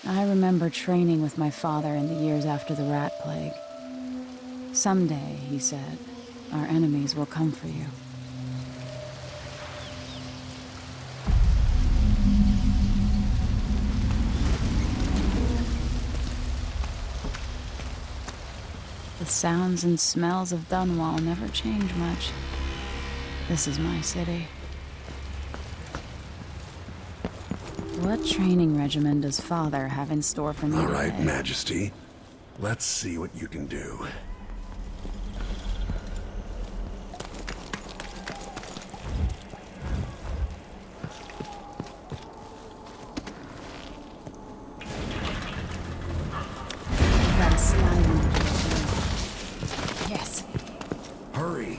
I remember training with my father in the years after the rat plague. Someday, he said, our enemies will come for you. The sounds and smells of Dunwall never change much. This is my city. What training regimen does Father have in store for me today? All right, Majesty. Let's see what you can do. Gotta slide in. Yes. Hurry!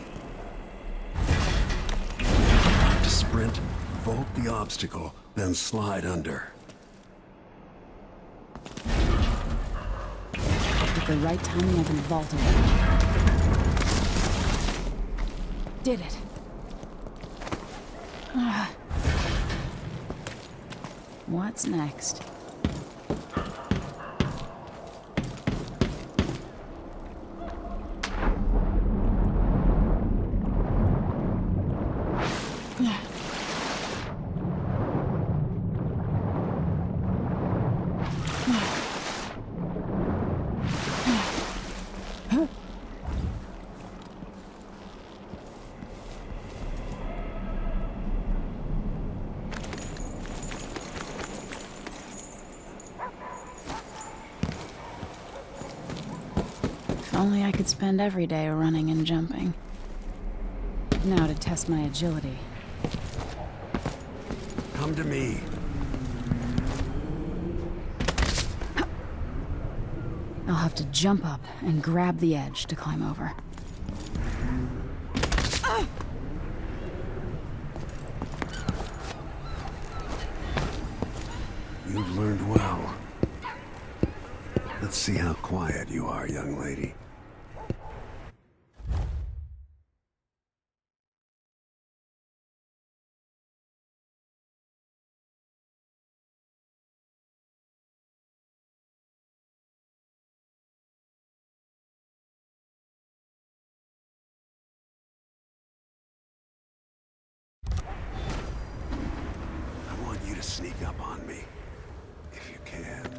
Have to sprint, vault the obstacle, then slide under. With the right timing, I can vault it. Did it. What's next? If only I could spend every day running and jumping. Now to test my agility. Come to me. I'll have to jump up and grab the edge to climb over. You've learned well. Let's see how quiet you are, young lady. I want you to sneak up on me, if you can.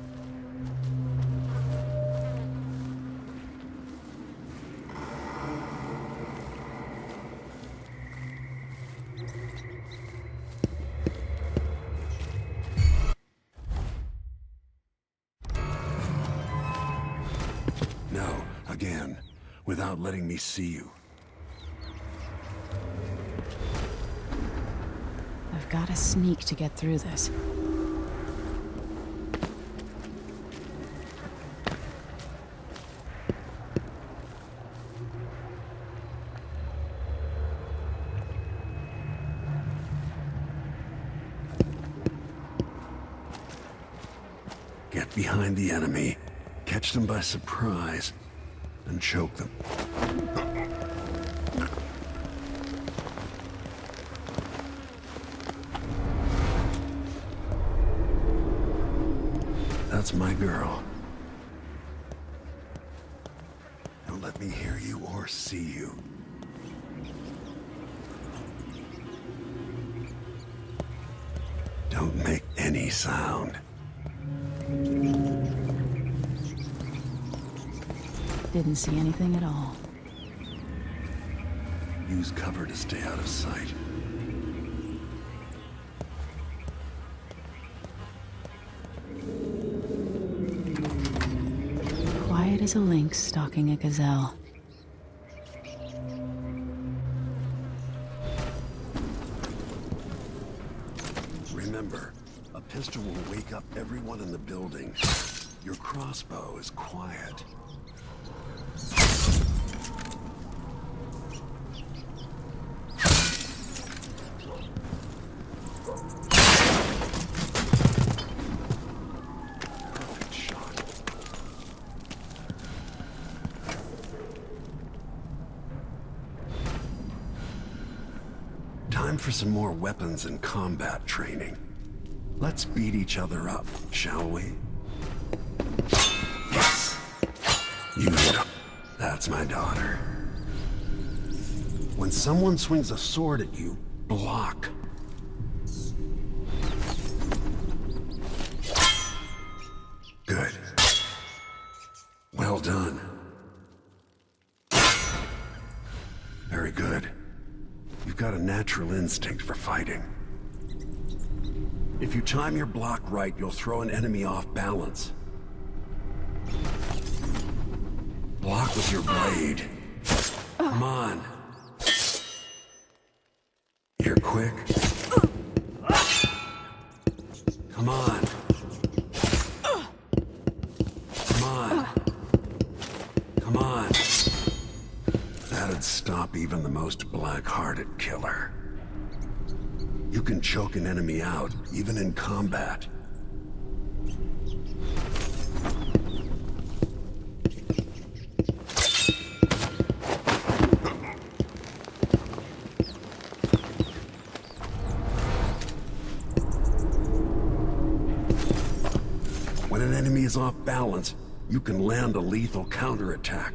No, again, without letting me see you. I've got to sneak to get through this. Get behind the enemy, catch them by surprise, and choke them. That's my girl. Don't let me hear you or see you. Don't make any sound. Didn't see anything at all. Use cover to stay out of sight. Quiet as a lynx stalking a gazelle. Remember, a pistol will wake up everyone in the building. Your crossbow is quiet. Perfect shot. Time for some more weapons and combat training. Let's beat each other up, shall we? You know, that's my daughter. When someone swings a sword at you, block. Good. Well done. Very good. You've got a natural instinct for fighting. If you time your block right, you'll throw an enemy off balance. Block with your blade. Come on. You're quick. Come on. Come on. Come on. That'd stop even the most black-hearted killer. You can choke an enemy out, even in combat. When an enemy is off balance, you can land a lethal counterattack.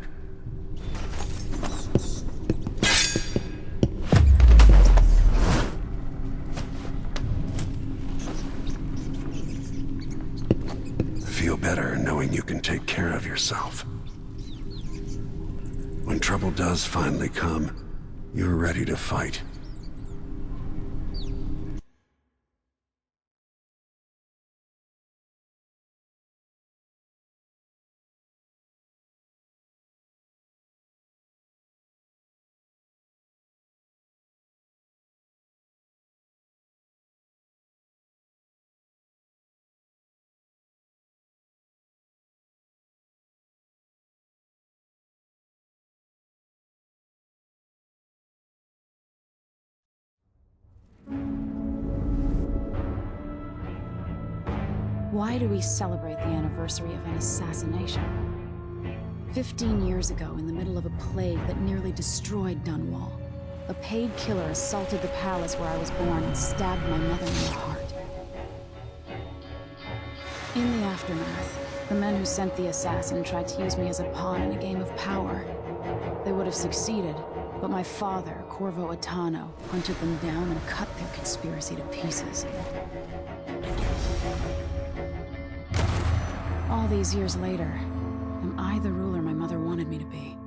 Feel better knowing you can take care of yourself. When trouble does finally come, you're ready to fight. Why do we celebrate the anniversary of an assassination? 15 years ago, in the middle of a plague that nearly destroyed Dunwall, a paid killer assaulted the palace where I was born and stabbed my mother in the heart. In the aftermath, the men who sent the assassin tried to use me as a pawn in a game of power. They would have succeeded, but my father, Corvo Attano, hunted them down and cut their conspiracy to pieces. All these years later, am I the ruler my mother wanted me to be?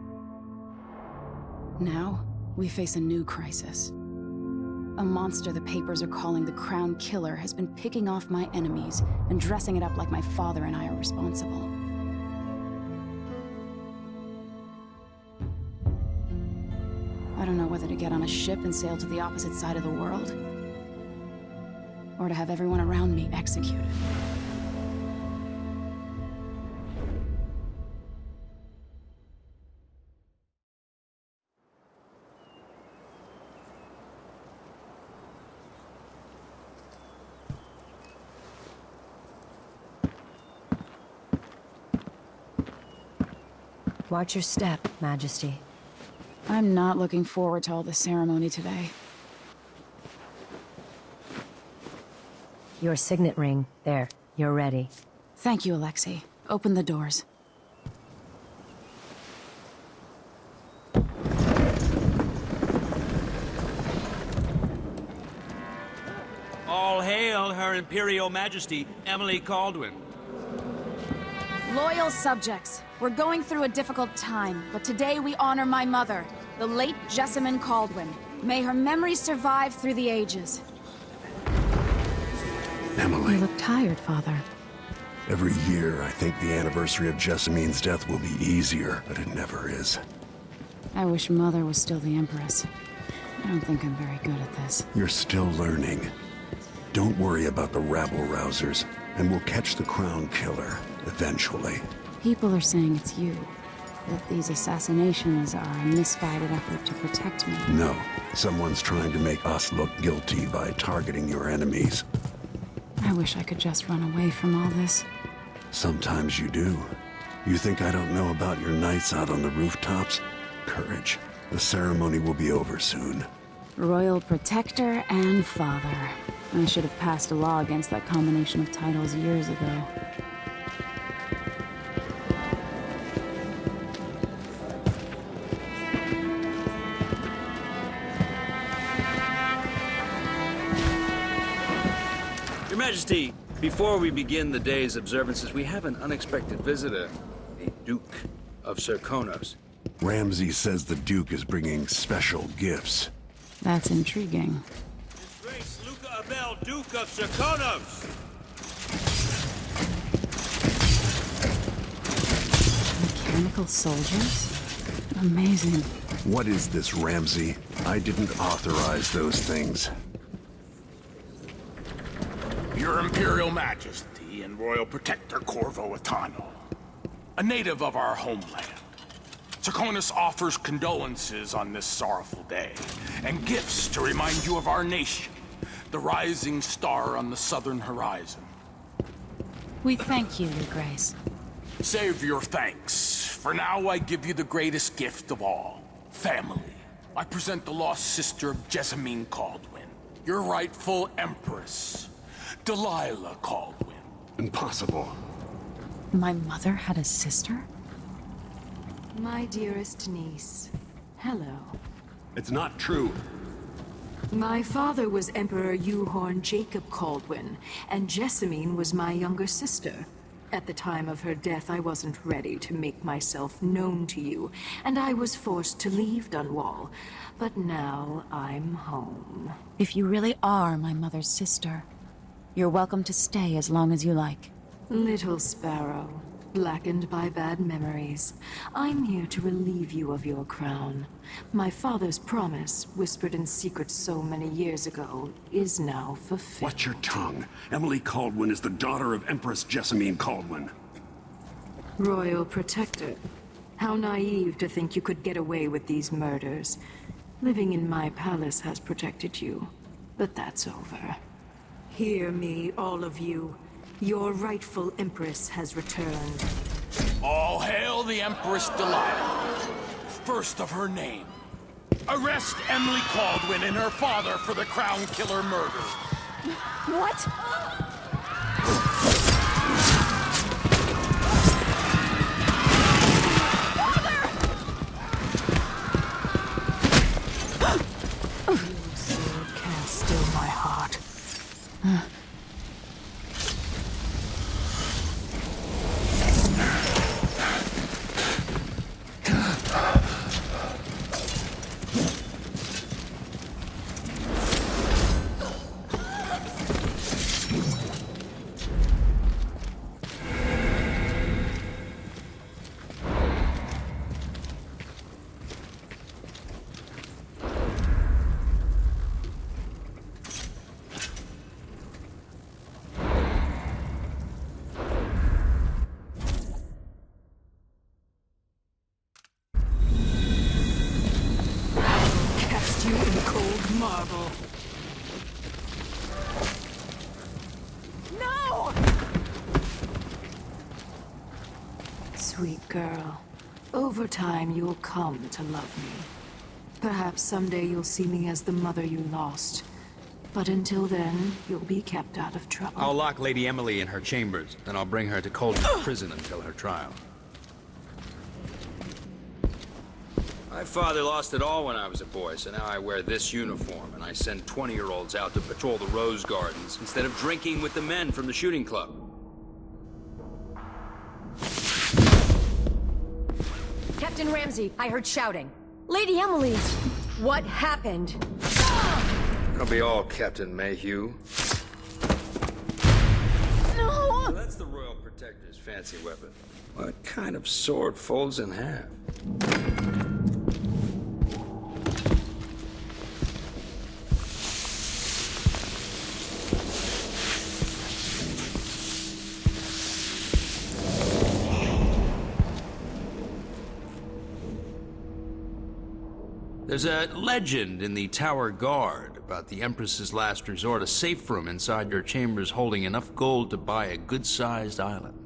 Now, we face a new crisis. A monster the papers are calling the Crown Killer has been picking off my enemies and dressing it up like my father and I are responsible. I don't know whether to get on a ship and sail to the opposite side of the world, or to have everyone around me executed. Watch your step, Majesty. I'm not looking forward to all the ceremony today. Your signet ring. There. You're ready. Thank you, Alexei. Open the doors. All hail Her Imperial Majesty, Emily Caldwin. Loyal subjects, we're going through a difficult time, but today we honor my mother, the late Jessamine Caldwin. May her memory survive through the ages. Emily. You look tired, Father. Every year, I think the anniversary of Jessamine's death will be easier, but it never is. I wish Mother was still the Empress. I don't think I'm very good at this. You're still learning. Don't worry about the rabble-rousers, and we'll catch the Crown Killer, eventually. People are saying it's you. That these assassinations are a misguided effort to protect me. No, someone's trying to make us look guilty by targeting your enemies. I wish I could just run away from all this. Sometimes you do. You think I don't know about your nights out on the rooftops? Courage. The ceremony will be over soon. Royal Protector and Father. I should have passed a law against that combination of titles years ago. Your Majesty, before we begin the day's observances, we have an unexpected visitor. A Duke of Serkonos. Ramsey says the Duke is bringing special gifts. That's intriguing. His Grace Luca Abel, Duke of Serkonos! Mechanical soldiers? Amazing. What is this, Ramsey? I didn't authorize those things. Your Imperial Majesty and Royal Protector Corvo Atano, a native of our homeland. Serkonos offers condolences on this sorrowful day, and gifts to remind you of our nation, the rising star on the southern horizon. We thank you, Your Grace. Save your thanks. For now, I give you the greatest gift of all, family. I present the lost sister of Jessamine Caldwin, your rightful Empress, Delilah Caldwin. Impossible. My mother had a sister? My dearest niece, hello. It's not true. My father was Emperor Euhorn Jacob Caldwin, and Jessamine was my younger sister. At the time of her death, I wasn't ready to make myself known to you, and I was forced to leave Dunwall. But now I'm home. If you really are my mother's sister, you're welcome to stay as long as you like. Little sparrow, blackened by bad memories, I'm here to relieve you of your crown. My father's promise, whispered in secret so many years ago, is now fulfilled. Watch your tongue. Emily Caldwin is the daughter of Empress Jessamine Caldwin. Royal Protector. How naive to think you could get away with these murders. Living in my palace has protected you, but that's over. Hear me, all of you. Your rightful Empress has returned. All hail the Empress Delilah, first of her name. Arrest Emily Caldwin and her father for the Crown Killer murder. What? Your sword can't still my heart. Cast you in cold marble. No! Sweet girl, over time you'll come to love me. Perhaps someday you'll see me as the mother you lost. But until then, you'll be kept out of trouble. I'll lock Lady Emily in her chambers, then I'll bring her to Cauldron Prison until her trial. My father lost it all when I was a boy, so now I wear this uniform, and I send 20-year-olds out to patrol the rose gardens instead of drinking with the men from the shooting club. Captain Ramsey, I heard shouting. Lady Emily, what happened? That'll be all, Captain Mayhew. No! So that's the Royal Protector's fancy weapon. What kind of sword folds in half? There's a legend in the Tower Guard about the Empress's last resort, a safe room inside your chambers holding enough gold to buy a good-sized island.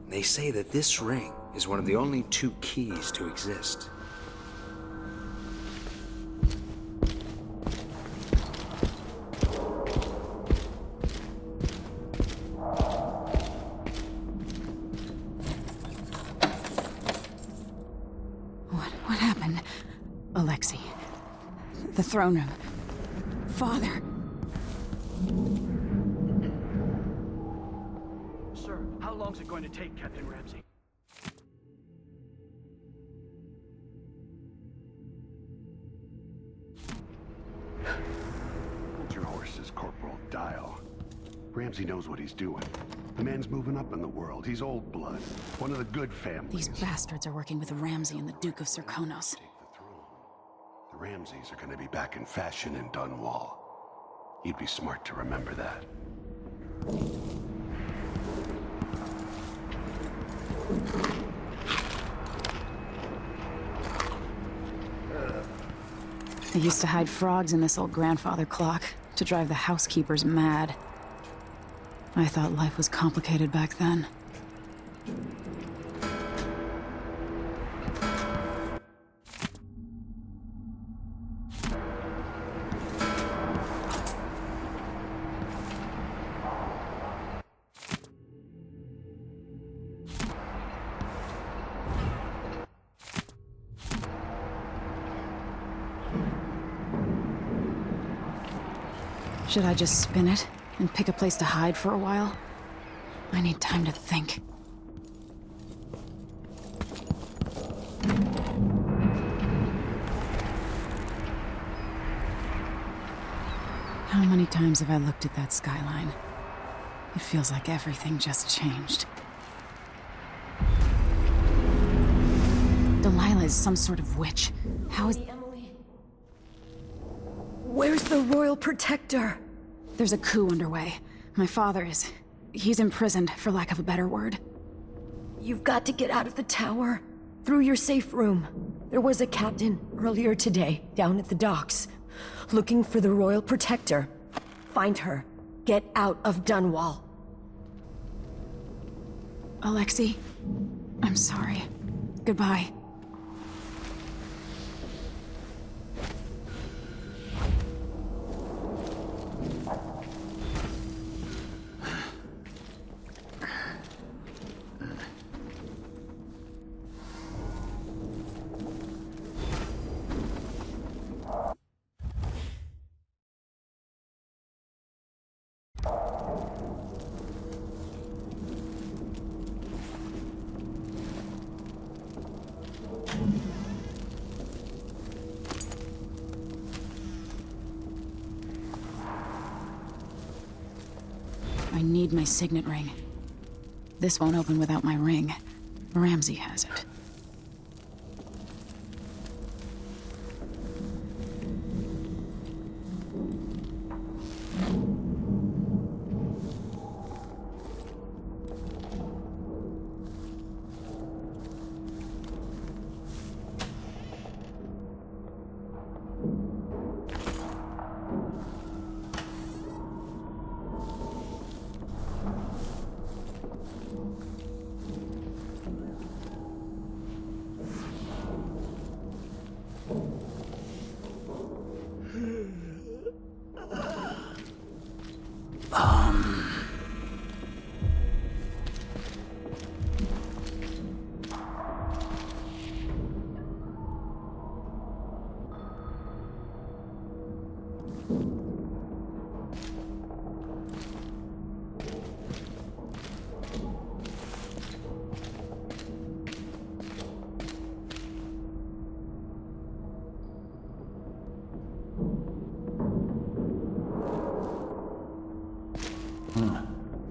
They say that this ring is one of the only 2 keys to exist. What happened? Alexei. The throne room. Father. How long's it going to take, Captain Ramsey? Hold your horses, Corporal Dial. Ramsey knows what he's doing. The man's moving up in the world. He's old blood. One of the good families. These bastards are working with Ramsey and the Duke of Serkonos. Take the throne. The Ramseys are gonna be back in fashion in Dunwall. You'd be smart to remember that. They used to hide frogs in this old grandfather clock to drive the housekeepers mad. I thought life was complicated back then. Should I just spin it and pick a place to hide for a while? I need time to think. How many times have I looked at that skyline? It feels like everything just changed. Delilah is some sort of witch. How is... Emily? Where's the Royal Protector? There's a coup underway. My father is... he's imprisoned, for lack of a better word. You've got to get out of the tower. Through your safe room. There was a captain earlier today, down at the docks. Looking for the Royal Protector. Find her. Get out of Dunwall. Alexei, I'm sorry. Goodbye. I need my signet ring. This won't open without my ring. Ramsey has it.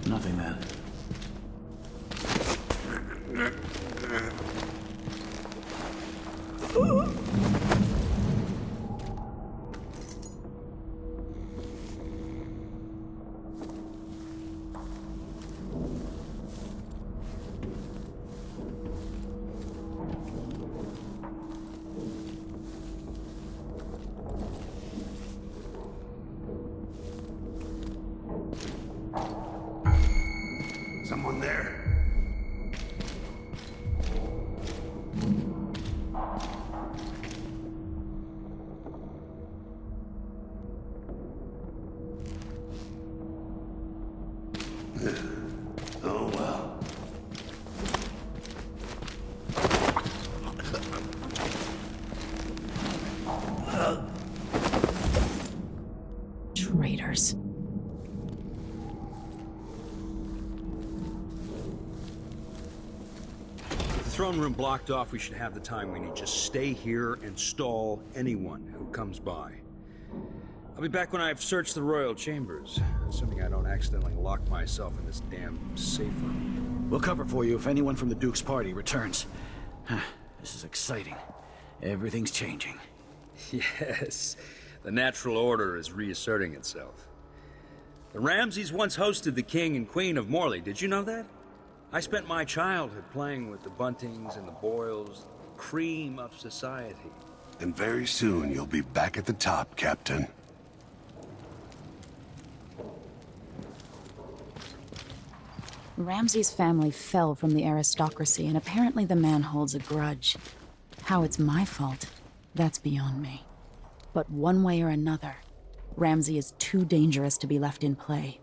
Nothing then. Someone there? Oh well. Traitors. throne room blocked off, we should have the time we need. Just stay here and stall anyone who comes by. I'll be back when I've searched the royal chambers, assuming I don't accidentally lock myself in this damn safe room. We'll cover for you if anyone from the Duke's party returns. This is exciting. Everything's changing. Yes, the natural order is reasserting itself. The Ramseys once hosted the King and Queen of Morley. Did you know that? I spent my childhood playing with the Buntings and the Boyles, cream of society. And very soon you'll be back at the top, Captain. Ramsey's family fell from the aristocracy, and apparently the man holds a grudge. How it's my fault, that's beyond me. But one way or another, Ramsey is too dangerous to be left in play.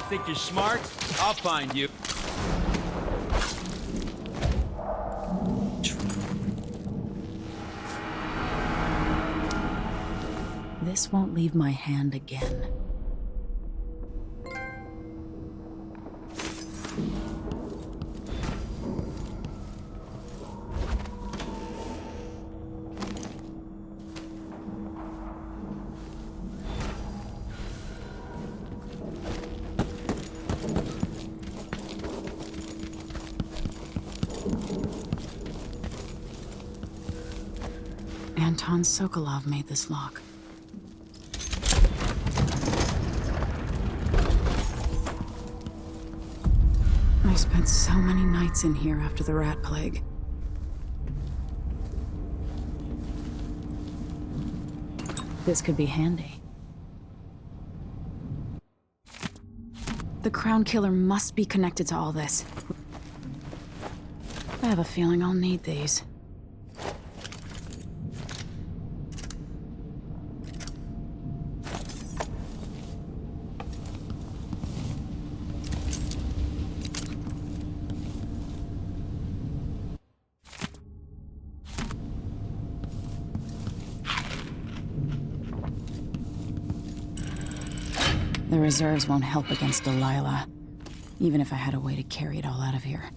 Think you're smart? I'll find you. This won't leave my hand again. Anton Sokolov made this lock. I spent so many nights in here after the rat plague. This could be handy. The Crown Killer must be connected to all this. I have a feeling I'll need these. The reserves won't help against Delilah, even if I had a way to carry it all out of here.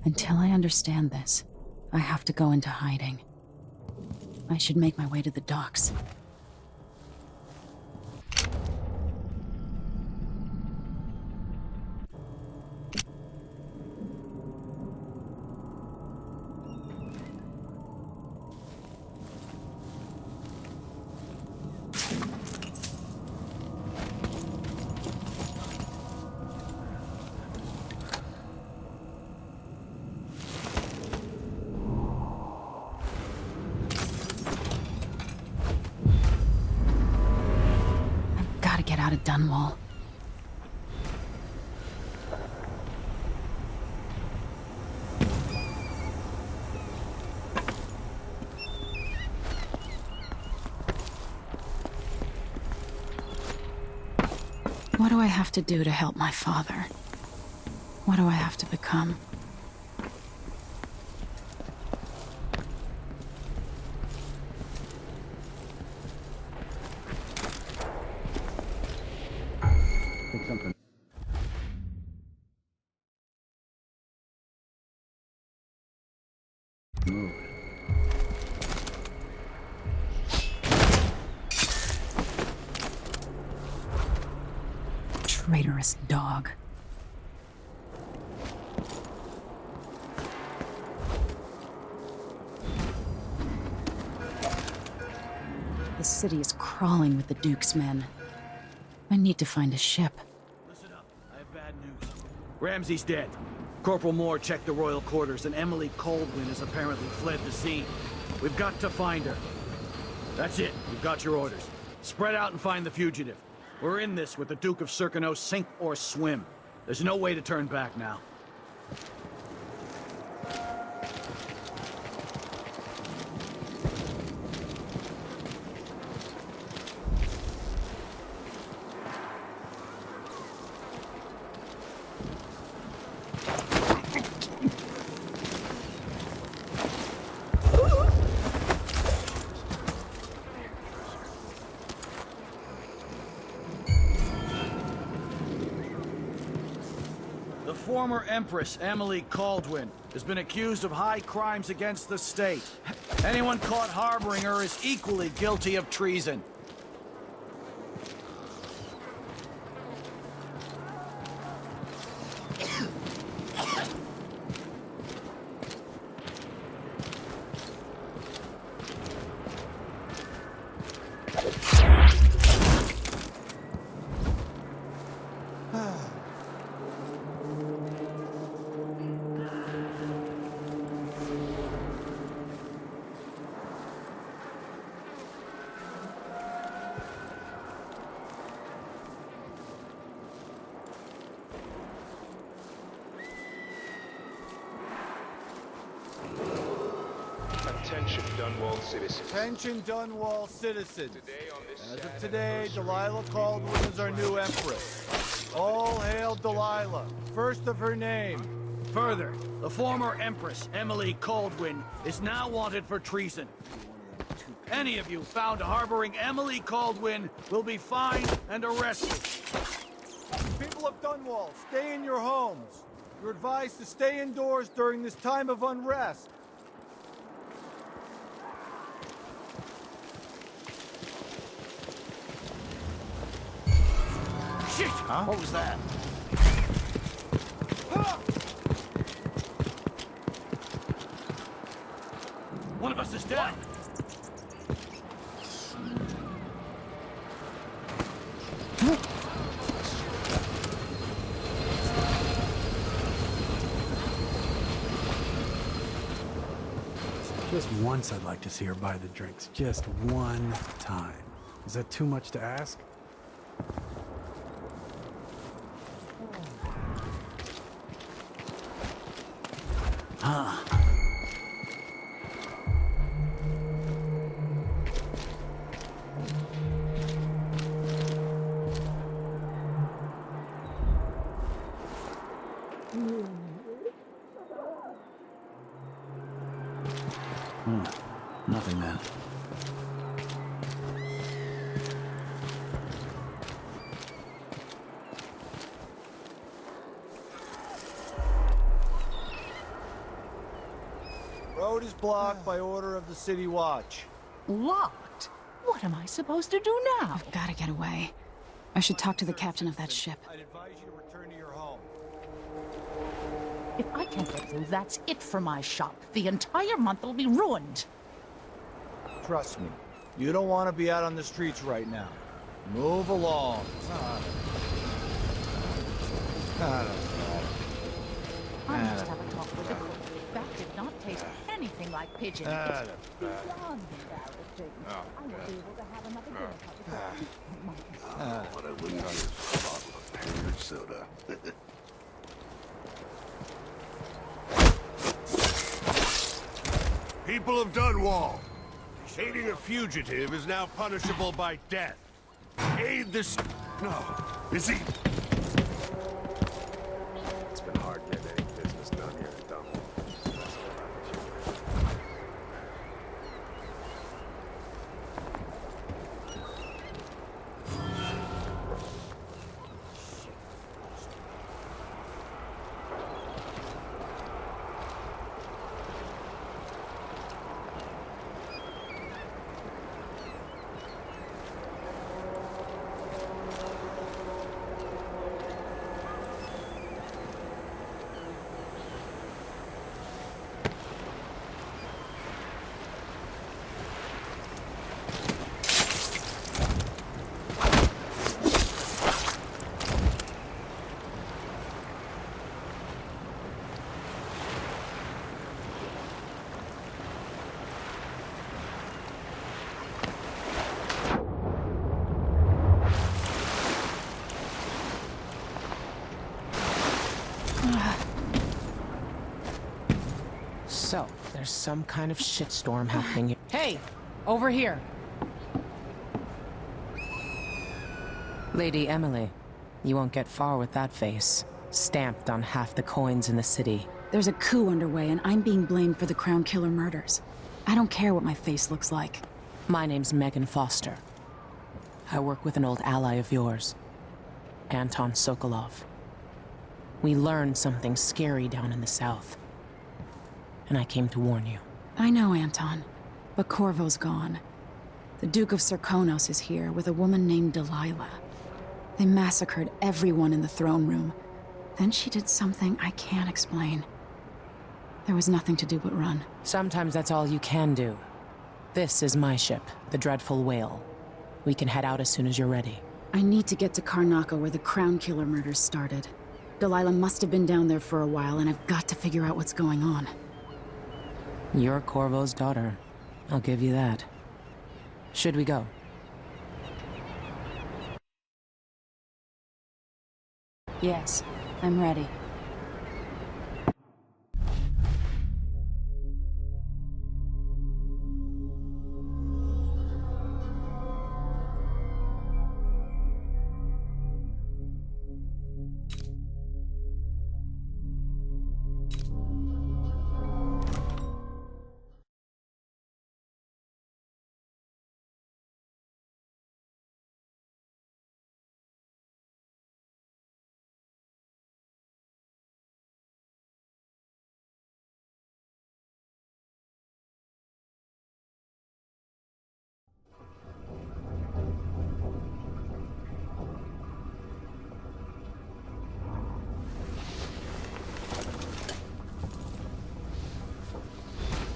Until I understand this, I have to go into hiding. I should make my way to the docks. Get out of Dunwall. What do I have to do to help my father? What do I have to become? murderous dog. The city is crawling with the Duke's men. I need to find a ship. Listen up, I have bad news. Ramsey's dead. Corporal Moore checked the royal quarters, and Emily Coldwin has apparently fled the scene. We've got to find her. That's it. We've got your orders. Spread out and find the fugitive. We're in this with the Duke of Circano, sink or swim. There's no way to turn back now. The former Empress, Emily Caldwin, has been accused of high crimes against the state. Anyone caught harboring her is equally guilty of treason. Attention, Dunwall citizens. Attention, Dunwall citizens. Today on this As of sad today, anniversary- Delilah Caldwin is our new empress. All hail Delilah, first of her name. Further, the former Empress, Emily Caldwin, is now wanted for treason. Any of you found harboring Emily Caldwin will be fined and arrested. People of Dunwall, stay in your homes. You're advised to stay indoors during this time of unrest. Shit! What was that? One of us is down. Just once I'd like to see her buy the drinks. Just one time. Is that too much to ask? Nothing then. Road is blocked by order of the City Watch. Locked? What am I supposed to do now? I've got to get away. I should talk to the captain of that ship. I'd advise you to return to your home. If I can't get through, that's it for my shop. The entire month will be ruined. Trust me, you don't want to be out on the streets right now. Move along. I must have a talk with the cook. That did not taste anything like pigeon. It's beyond embarrassing. I will be able to have another dinner. What I wouldn't on this bottle of pear soda. People of Dunwall, aiding a fugitive is now punishable by death. Aid this. No, is he? It's been hard getting any business done here at Dunwall. So, there's some kind of shitstorm happening here. Hey! Over here! Lady Emily, you won't get far with that face. Stamped on half the coins in the city. There's a coup underway, and I'm being blamed for the Crown Killer murders. I don't care what my face looks like. My name's Megan Foster. I work with an old ally of yours, Anton Sokolov. We learned something scary down in the south, and I came to warn you. I know, Anton, but Corvo's gone. The Duke of Serkonos is here with a woman named Delilah. They massacred everyone in the throne room. Then she did something I can't explain. There was nothing to do but run. Sometimes that's all you can do. This is my ship, the Dreadful Whale. We can head out as soon as you're ready. I need to get to Karnaca where the Crown Killer murders started. Delilah must have been down there for a while, and I've got to figure out what's going on. You're Corvo's daughter. I'll give you that. Should we go? Yes, I'm ready.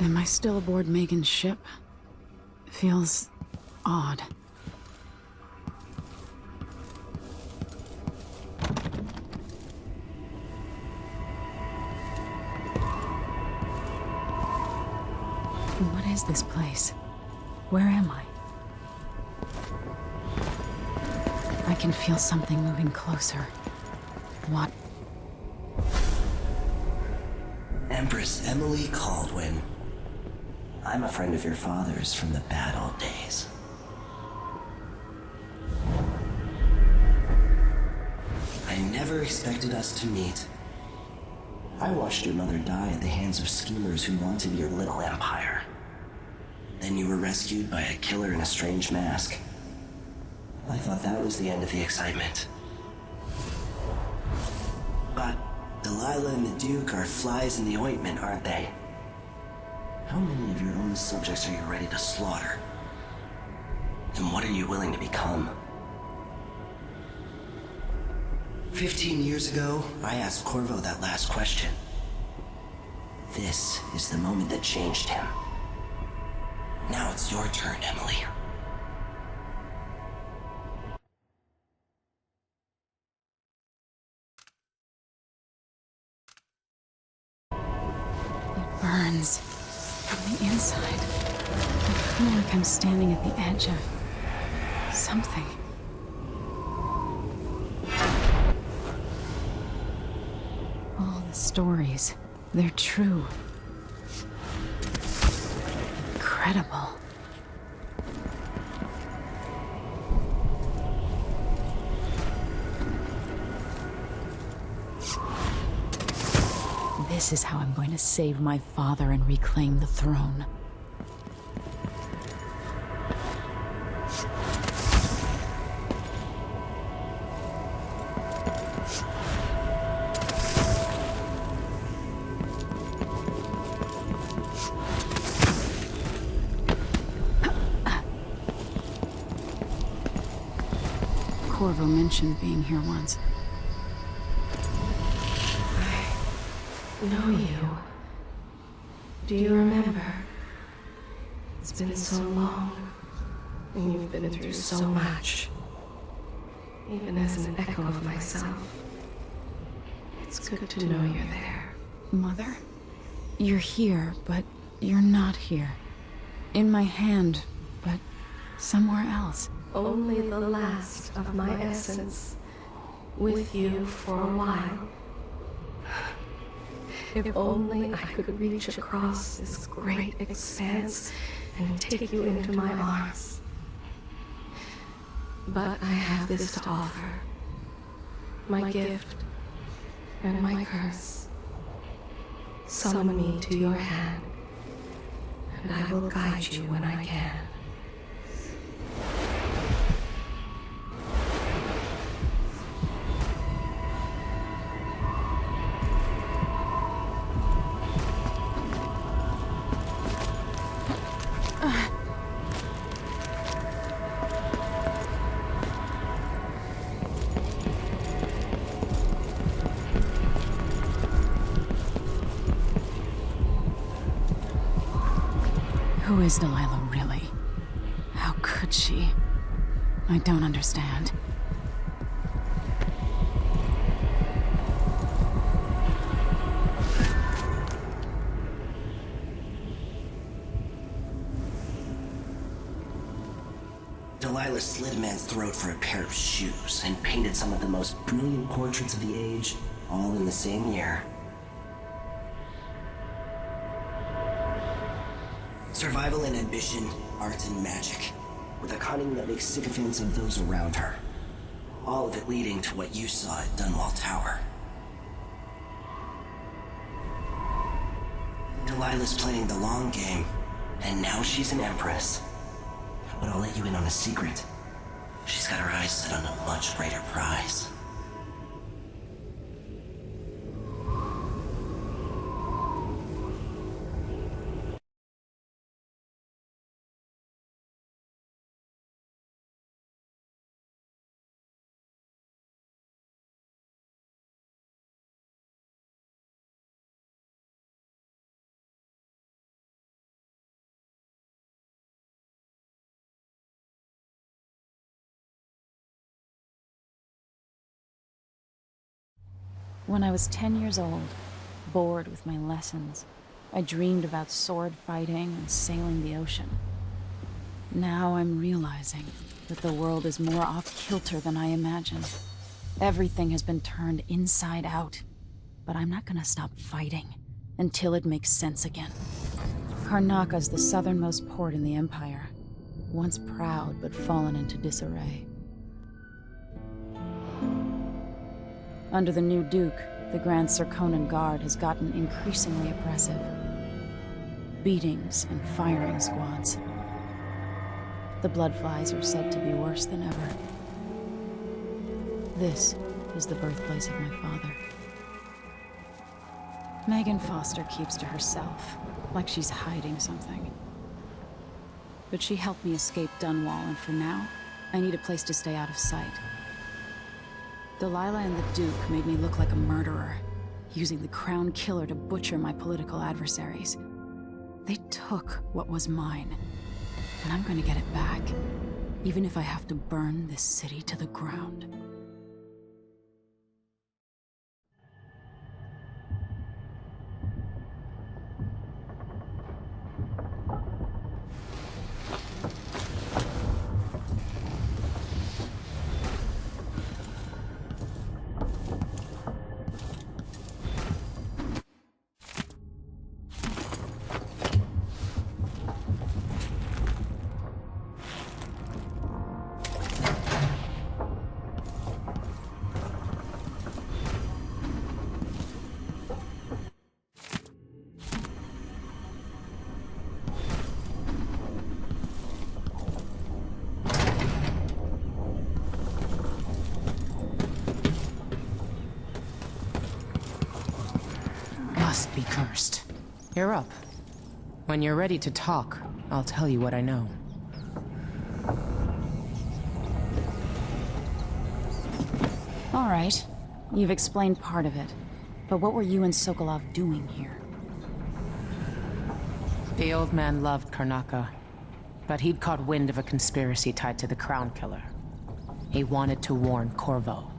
Am I still aboard Megan's ship? Feels odd. What is this place? Where am I? I can feel something moving closer. What? Empress Emily Caldwin. I'm a friend of your father's from the bad old days. I never expected us to meet. I watched your mother die at the hands of schemers who wanted your little empire. Then you were rescued by a killer in a strange mask. I thought that was the end of the excitement. But Delilah and the Duke are flies in the ointment, aren't they? How many of your own subjects are you ready to slaughter? And what are you willing to become? 15 years ago, I asked Corvo that last question. This is the moment that changed him. Now it's your turn, Emily. It burns from the inside. I feel like I'm standing at the edge of something. All the stories, they're true. Incredible. This is how I'm going to save my father and reclaim the throne. Corvo mentioned being here once. I know you. Do you remember? It's been so long, and you've been through so much. Even as an echo of myself, it's good to know you're there. Mother? You're here, but you're not here. In my hand, but somewhere else. Only the last of my essence, with you for a while. If only I could reach across this great expanse and take you into my arms. But I have this to offer. My gift and my curse. Summon me to your hand, and I will guide you when I can. Who is Delilah really? How could she? I don't understand. Delilah slit a man's throat for a pair of shoes and painted some of the most brilliant portraits of the age, all in the same year. Survival and ambition, art and magic, with a cunning that makes sycophants of those around her. All of it leading to what you saw at Dunwall Tower. Delilah's playing the long game, and now she's an empress. But I'll let you in on a secret. She's got her eyes set on a much greater prize. When I was 10 years old, bored with my lessons, I dreamed about sword fighting and sailing the ocean. Now I'm realizing that the world is more off-kilter than I imagined. Everything has been turned inside out, but I'm not gonna stop fighting until it makes sense again. Karnaca's the southernmost port in the Empire, once proud but fallen into disarray. Under the new Duke, the Grand Serkonan Guard has gotten increasingly oppressive. Beatings and firing squads. The Bloodflies are said to be worse than ever. This is the birthplace of my father. Megan Foster keeps to herself, like she's hiding something. But she helped me escape Dunwall, and for now, I need a place to stay out of sight. Delilah and the Duke made me look like a murderer, using the Crown Killer to butcher my political adversaries. They took what was mine, and I'm gonna get it back, even if I have to burn this city to the ground. Must be cursed. You're up. When you're ready to talk, I'll tell you what I know. All right. You've explained part of it. But what were you and Sokolov doing here? The old man loved Karnaca, but he'd caught wind of a conspiracy tied to the Crown Killer. He wanted to warn Corvo.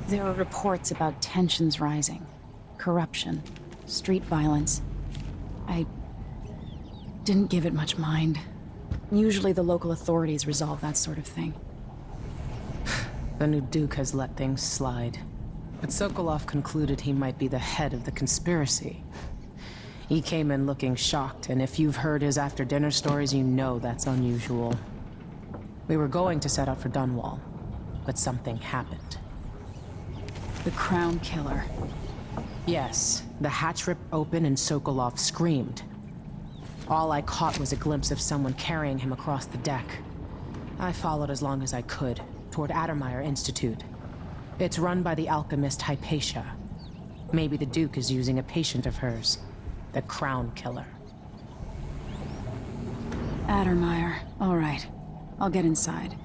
There are reports about tensions rising, corruption, street violence. I didn't give it much mind. Usually the local authorities resolve that sort of thing. The new Duke has let things slide. But Sokolov concluded he might be the head of the conspiracy. He came in looking shocked, and if you've heard his after-dinner stories, you know that's unusual. We were going to set out for Dunwall, but something happened. The Crown Killer. Yes, the hatch ripped open and Sokolov screamed. All I caught was a glimpse of someone carrying him across the deck. I followed as long as I could, toward Addermire Institute. It's run by the alchemist Hypatia. Maybe the Duke is using a patient of hers, the Crown Killer. Addermire. All right. I'll get inside.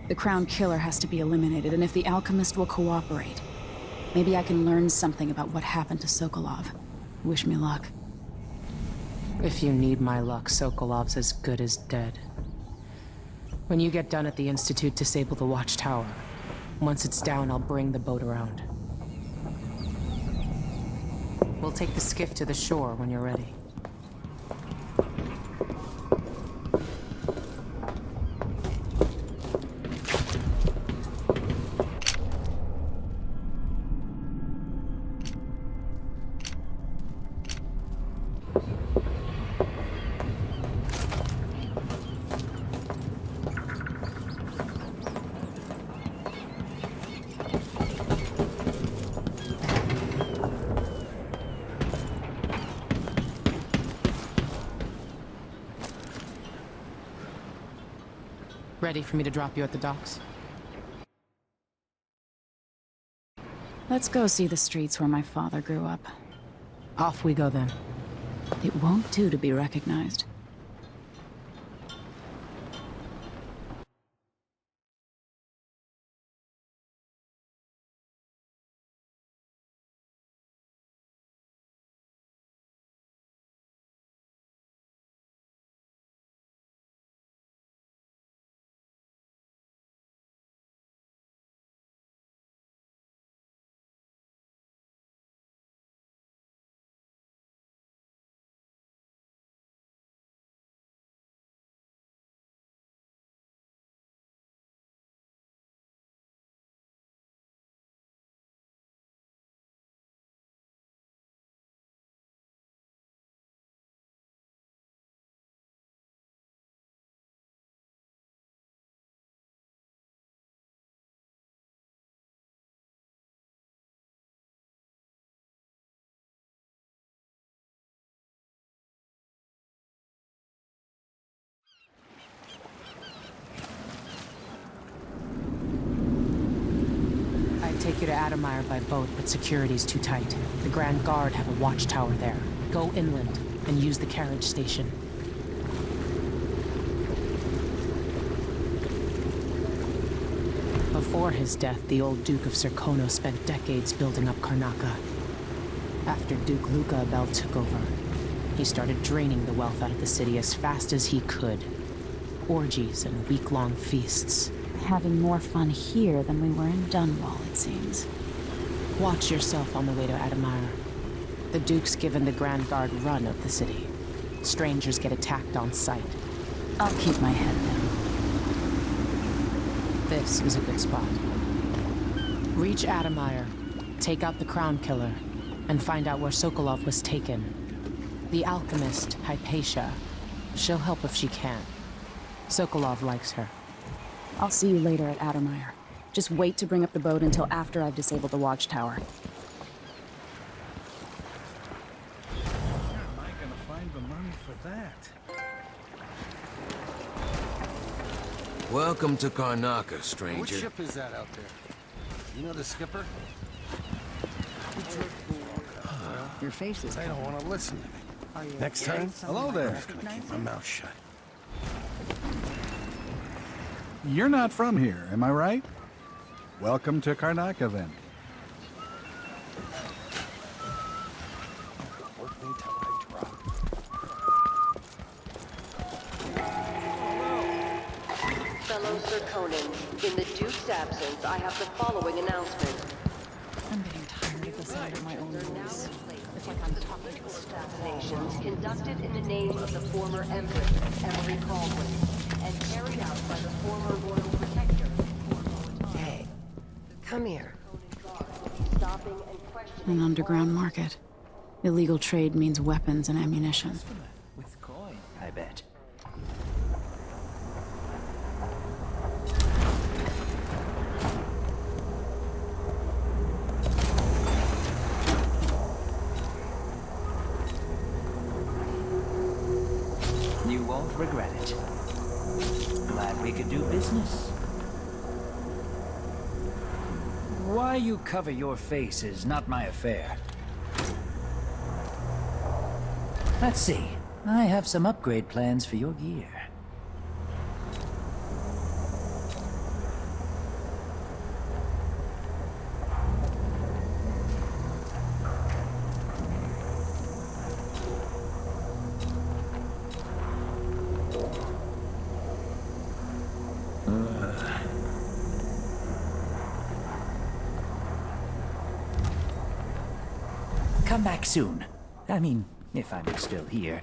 The Crown Killer has to be eliminated, and if the alchemist will cooperate, maybe I can learn something about what happened to Sokolov. Wish me luck. If you need my luck, Sokolov's as good as dead. When you get done at the Institute, disable the watchtower. Once it's down, I'll bring the boat around. We'll take the skiff to the shore when you're ready. Ready for me to drop you at the docks? Let's go see the streets where my father grew up. Off we go then. It won't do to be recognized. Take you to Addermire by boat, but security's too tight. The Grand Guard have a watchtower there. Go inland and use the carriage station. Before his death, the old Duke of Serkono spent decades building up Karnaca. After Duke Luca Abel took over, he started draining the wealth out of the city as fast as he could. Orgies and week-long feasts. Having more fun here than we were in Dunwall, it seems. Watch yourself on the way to Addermire. The Duke's given the Grand Guard run of the city. Strangers get attacked on sight. I'll keep my head down. This is a good spot. Reach Addermire, take out the Crown Killer, and find out where Sokolov was taken. The alchemist, Hypatia. She'll help if she can. Sokolov likes her. I'll see you later at Addermire. Just wait to bring up the boat until after I've disabled the watchtower. Where am I gonna find the money for that? Welcome to Karnaca, stranger. Which ship is that out there? You know the skipper? Your face is. They don't want to listen to me. Are you Next time, hello there. I'm gonna keep my Recognizing? mouth shut. You're not from here, am I right? Welcome to Karnaca, then. Work me till I drop. Fellow Serkonan, in the Duke's absence, I have the following announcement. I'm getting tired of the sound of my own voice. It's like I'm talking to a Assassinations conducted in the name of the former Empress, Emily Caldwin, and carried out by the former Royal Protector. Hey, come here. stopping and questioning An underground market. Illegal trade means weapons and ammunition. With coin, I bet. You won't regret it. Glad we could do business. Why you cover your face is not my affair. Let's see. I have some upgrade plans for your gear. Come back soon. I mean, if I'm still here.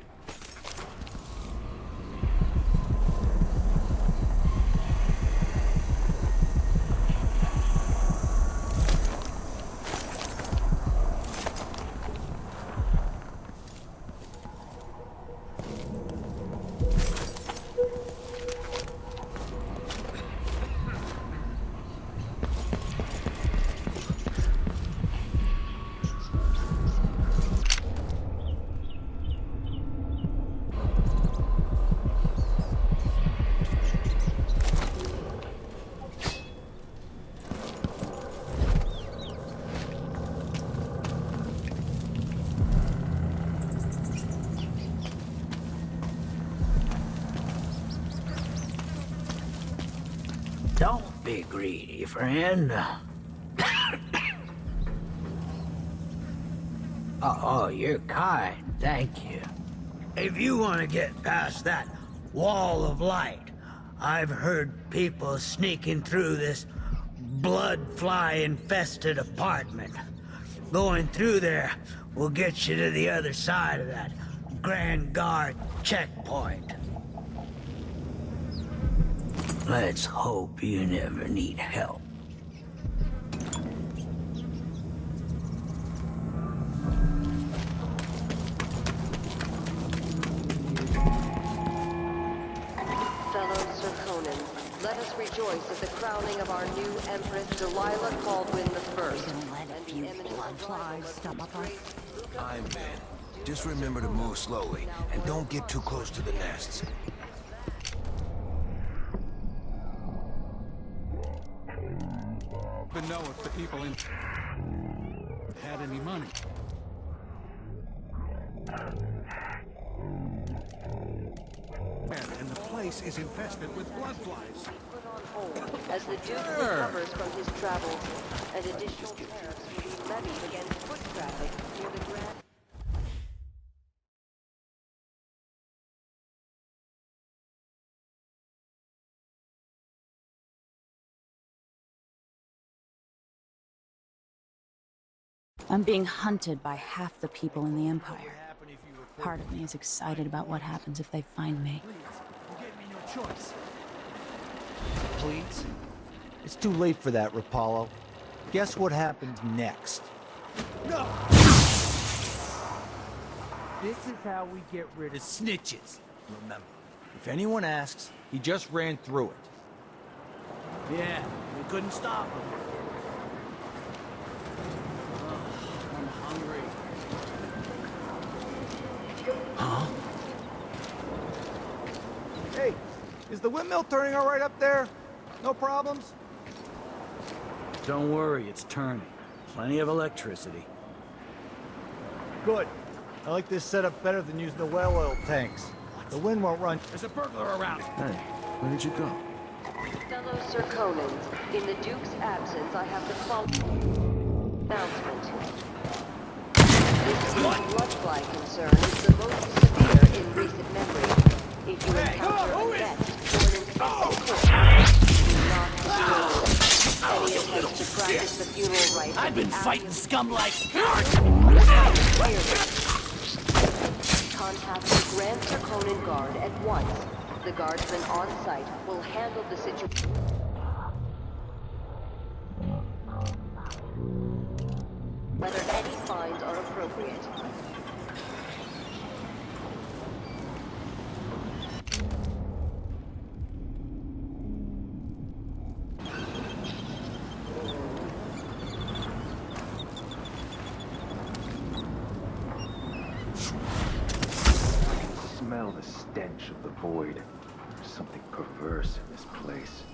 Don't be greedy, friend. Oh, you're kind, thank you. If you want to get past that wall of light, I've heard people sneaking through this blood-fly-infested apartment. Going through there will get you to the other side of that Grand Guard checkpoint. Let's hope you never need help. Fellow Sir Conan, let us rejoice at the crowning of our new Empress Delilah Caldwin I. And the eminent I'm Ben. Just remember to move slowly, and don't get too close to the nests. To know if the people in had any money. And the place is infested with blood flies. as the Duke recovers from his travels, and additional tariffs will be levied against foot traffic near the Grand... I'm being hunted by half the people in the Empire. Part of me is excited about what happens if they find me. You gave me no choice. Please? It's too late for that, Rapallo. Guess what happens next? No! This is how we get rid of snitches. Remember, if anyone asks, he just ran through it. Yeah, we couldn't stop him. I'm hungry. Huh? Hey, is the windmill turning all right up there? No problems? Don't worry, it's turning. Plenty of electricity. Good. I like this setup better than using the well oil tanks. The wind won't run. There's a burglar around. Hey, where did you go? Fellow Sir Conans, in the Duke's absence, I have the following announcement. This bloodfly concern is the most severe in recent memory. If you encounter a nest or an infested corpse, do not disturb it. Any attempts to practice the funeral rites... I've been fighting scum like... Contact the Grand Sir Conan Guard at once. The guardsmen on site will handle the situation. appropriate. Smell the stench of the void. There's something perverse in this place.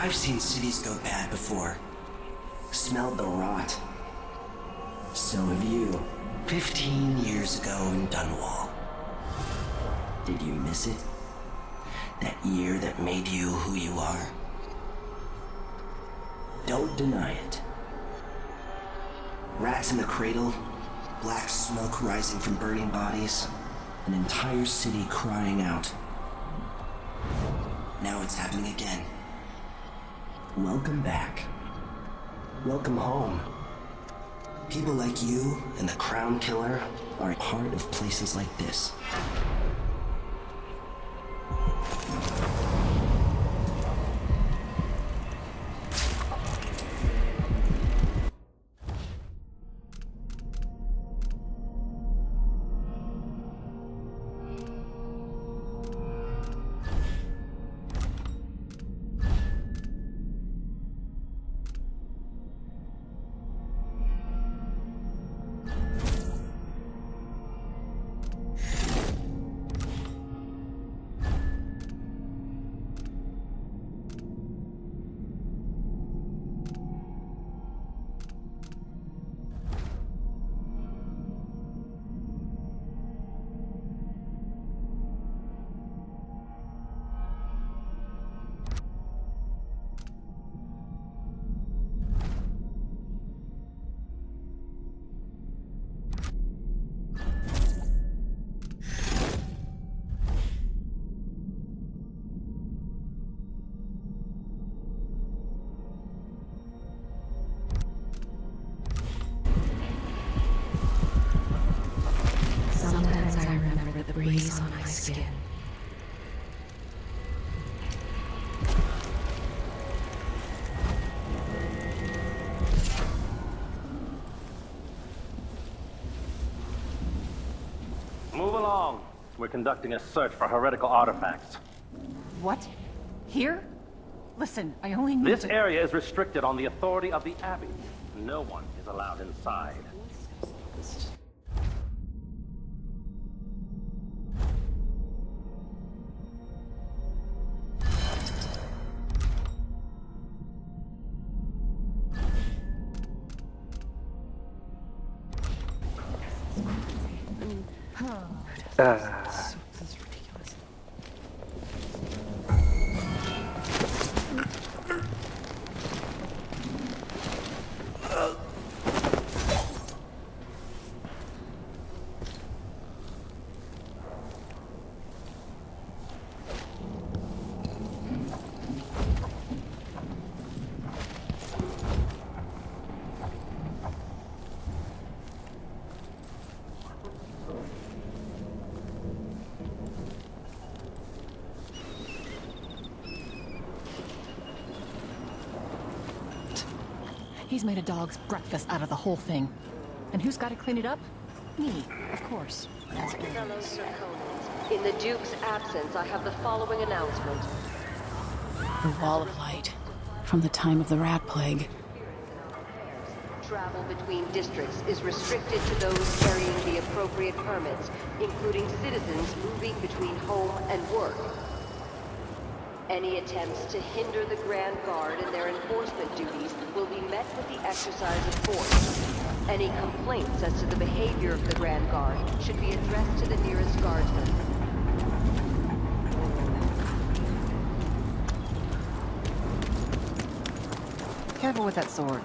I've seen cities go bad before. Smelled the rot. So have you. 15 years ago in Dunwall. Did you miss it? That year that made you who you are? Don't deny it. Rats in the cradle, black smoke rising from burning bodies, an entire city crying out. Now it's happening again. Welcome back. Welcome home. People like you and the Crown Killer are a part of places like this. Sometimes I remember the breeze on my skin. Move along. We're conducting a search for heretical artifacts. What? Here? Listen, I only need This to... area is restricted on the authority of the Abbey. No one is allowed inside. This is ridiculous. He's made a dog's breakfast out of the whole thing. And who's got to clean it up? Me, of course. As Fellow always. Serkonans, in the Duke's absence, I have the following announcement. The Wall of Light. From the time of the Rat Plague. Travel between districts is restricted to those carrying the appropriate permits, including citizens moving between home and work. Any attempts to hinder the Grand Guard in their enforcement duties will be met with the exercise of force. Any complaints as to the behavior of the Grand Guard should be addressed to the nearest guardsman. Careful with that sword.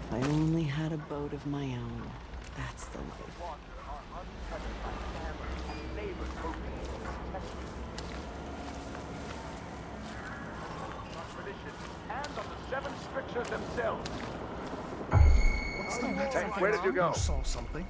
If I only had a boat of my own. That's the life. And on the 7 scriptures themselves. What's the matter? Hey, where did you go? I saw something.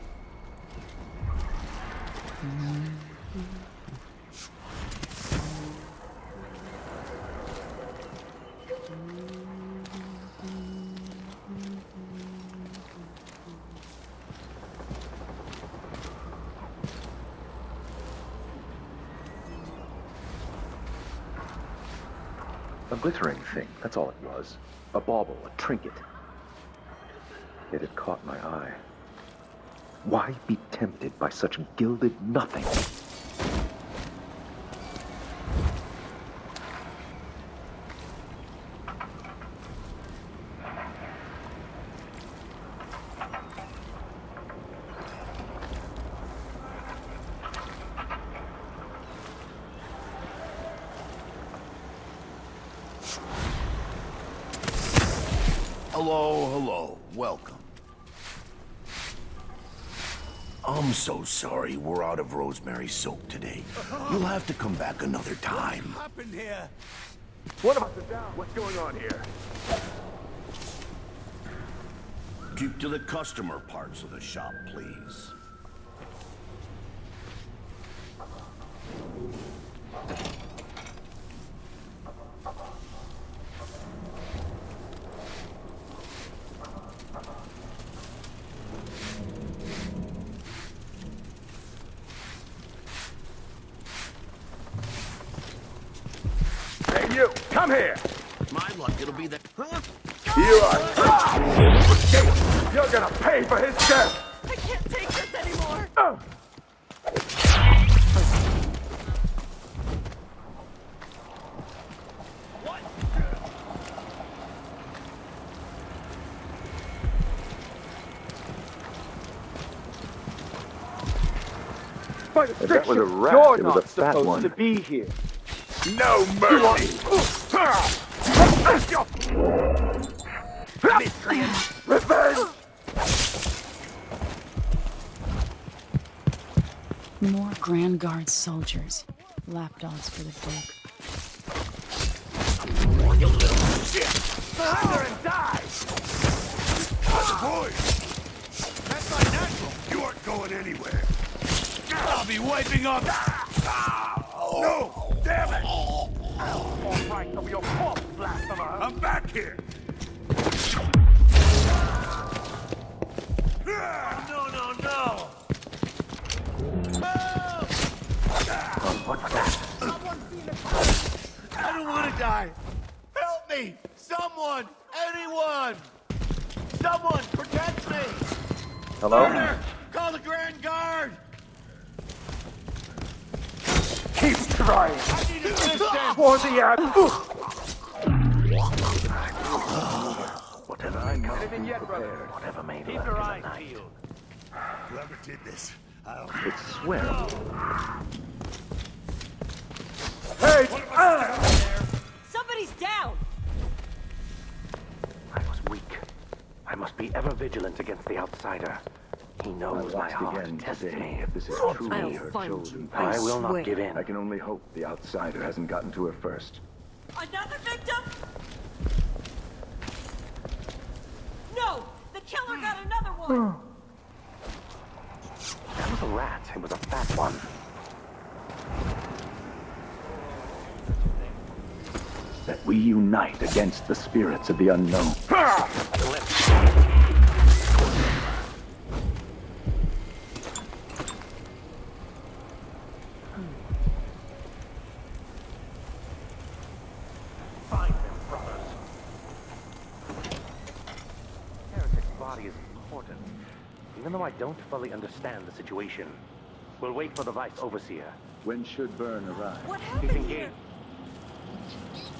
A glittering thing, that's all it was. A bauble, a trinket. It had caught my eye. Why be tempted by such gilded nothing? Hello, welcome. I'm so sorry we're out of rosemary soap today. You'll have to come back another time. What happened here? One of us is down. What's going on here? Keep to the customer parts of the shop, please. Hey, you! Come here! My luck, it'll be the... You are... You're gonna pay for his death! I can't take this anymore! By the That was a rat. You're It was not a fat supposed one. to be here. No mercy! Revenge! More Grand Guard soldiers. Lapdogs for the Duke. You little shit! Surrender and die! Boys! That's not natural! You aren't going anywhere. I'll be wiping off... No! Damn it! I'll fall right over your corpse, blasphemer! I'm back here. No! What's that? I don't want to die! Help me! Someone! Anyone! Someone! Protect me! Hello? Order! Call the Grand Guard! Keep trying! I need assistance! For the Whatever I come Anything yet, brother? Whatever may Keep lurk your in the eyes night. peeled. Whoever did this, It's swear. Hey! Somebody's down! I was weak. I must be ever vigilant against the outsider. He knows my heart. Test me if this is truly her chosen path. I will not give in. I can only hope the outsider hasn't gotten to her first. Another victim? No! The killer got another one! a rat. It was a fat one. That we unite against the spirits of the unknown. Find them, brothers. Heretic's body is important, even though I don't fully understand the situation. We'll wait for the Vice Overseer. When should Byrne arrive? What happened He's engaged.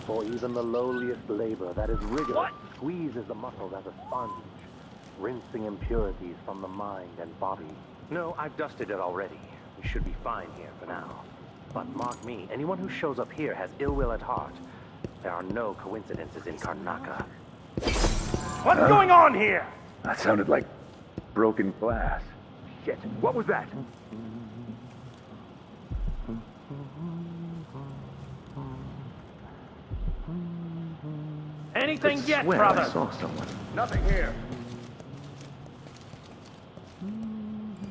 For even the lowliest labor that is rigorous squeezes the muscles as a sponge, rinsing impurities from the mind and body. No, I've dusted it already. We should be fine here for now. But mark me, anyone who shows up here has ill will at heart. There are no coincidences in Karnaca. What's going on here? That sounded like broken glass. Shit, what was that? Anything I yet, swear brother? I saw someone. Nothing here.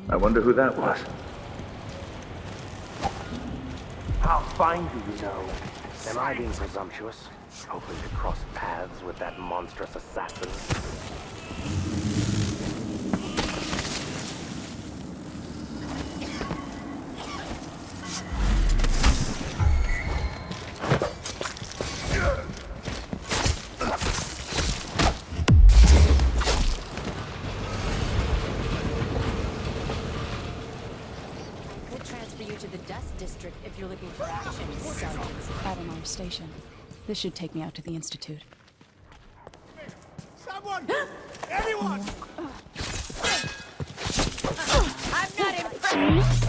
I wonder who that was. How fine do you know? Am I being presumptuous? Hoping to cross paths with that monstrous assassin? If you're looking for action, Sergeant. Addermire Station. This should take me out to the Institute. Someone! Anyone! I'm not impressed.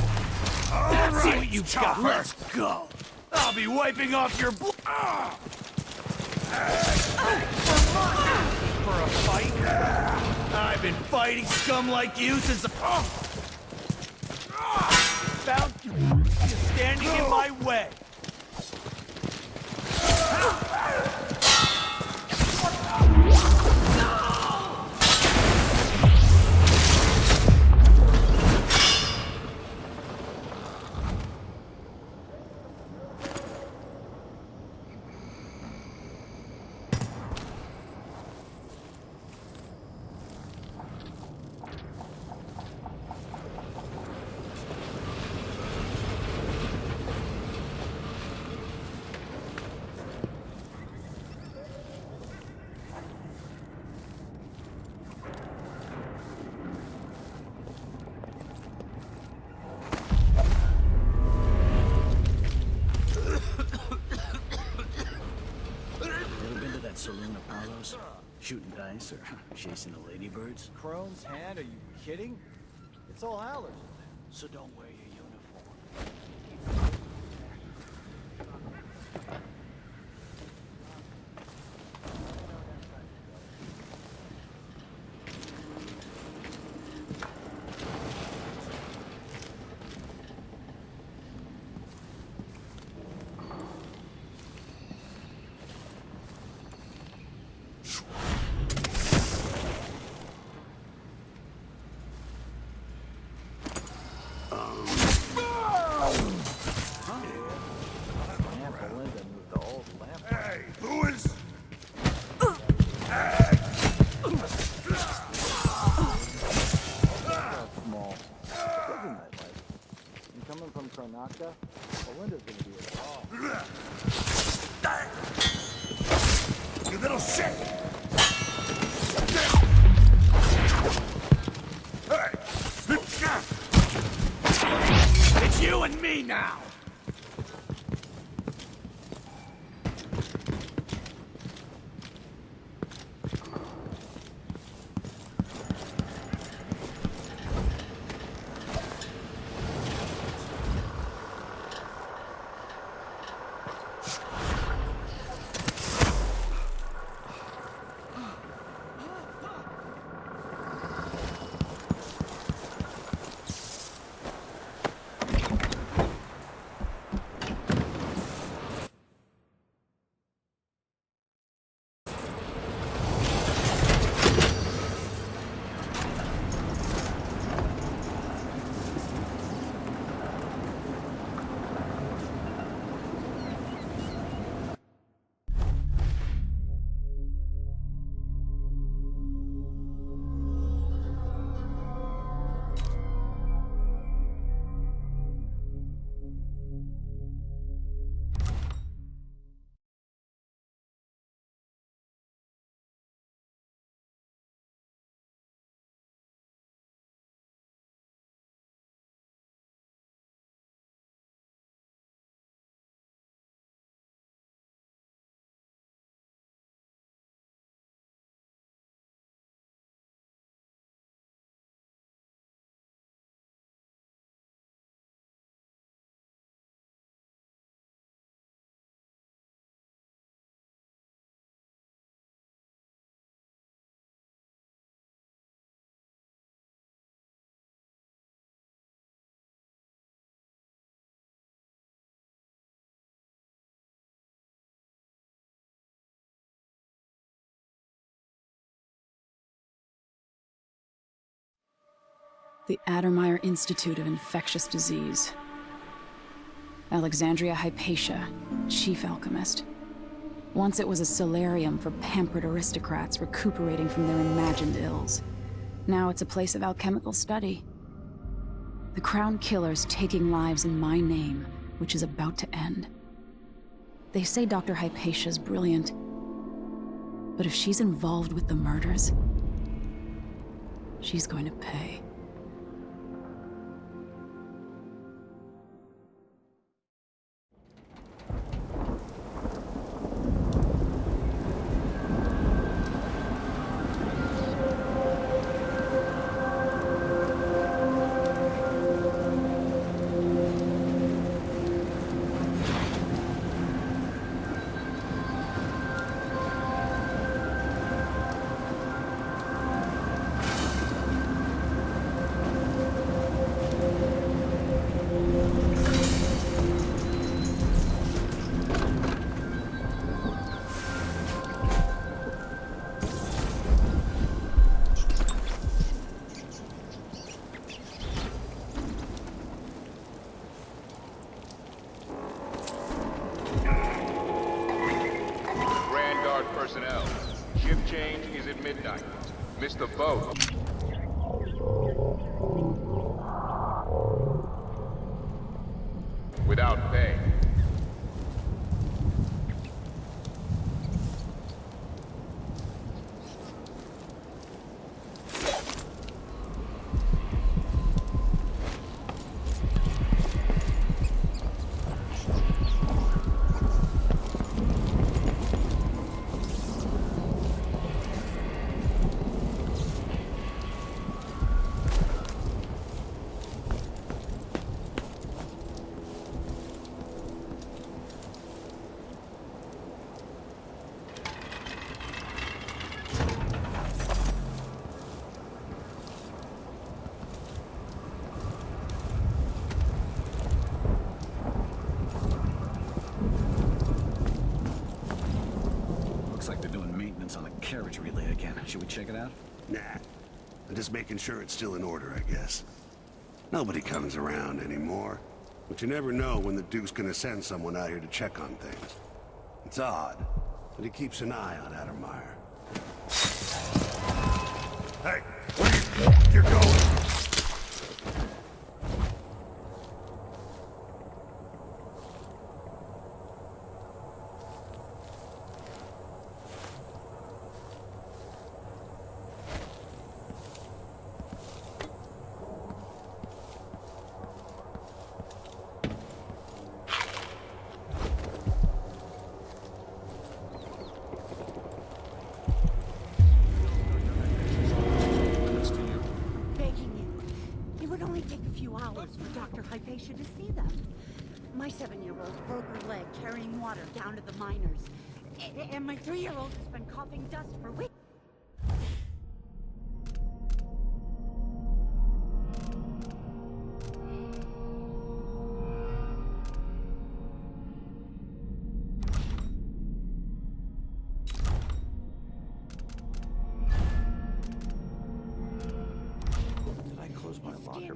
Let's see what you've got. Let's go. I'll be wiping off your blood. For a fight? I've been fighting scum like you since found you standing in my way. Saloon Apollos? Shooting dice or chasing the ladybirds? Crone's hand? Are you kidding? It's all Howlers. So don't wear your uniform. Karnaca, Belinda's gonna be at all. You little shit! It's you and me now! The Addermire Institute of Infectious Disease. Alexandria Hypatia, chief alchemist. Once it was a solarium for pampered aristocrats recuperating from their imagined ills. Now it's a place of alchemical study. The Crown Killer's taking lives in my name, which is about to end. They say Dr. Hypatia's brilliant, but if she's involved with the murders, she's going to pay. Personnel, shift change is at midnight. Missed the boat. Without pay. On a carriage relay again. Should we check it out? Nah. I'm just making sure it's still in order, I guess. Nobody comes around anymore. But you never know when the Duke's gonna send someone out here to check on things. It's odd, but he keeps an eye on Addermire. Hey, where you're going? Hypatia to see them. My 7-year-old broke her leg carrying water down to the miners. And my 3-year-old has been coughing dust for weeks.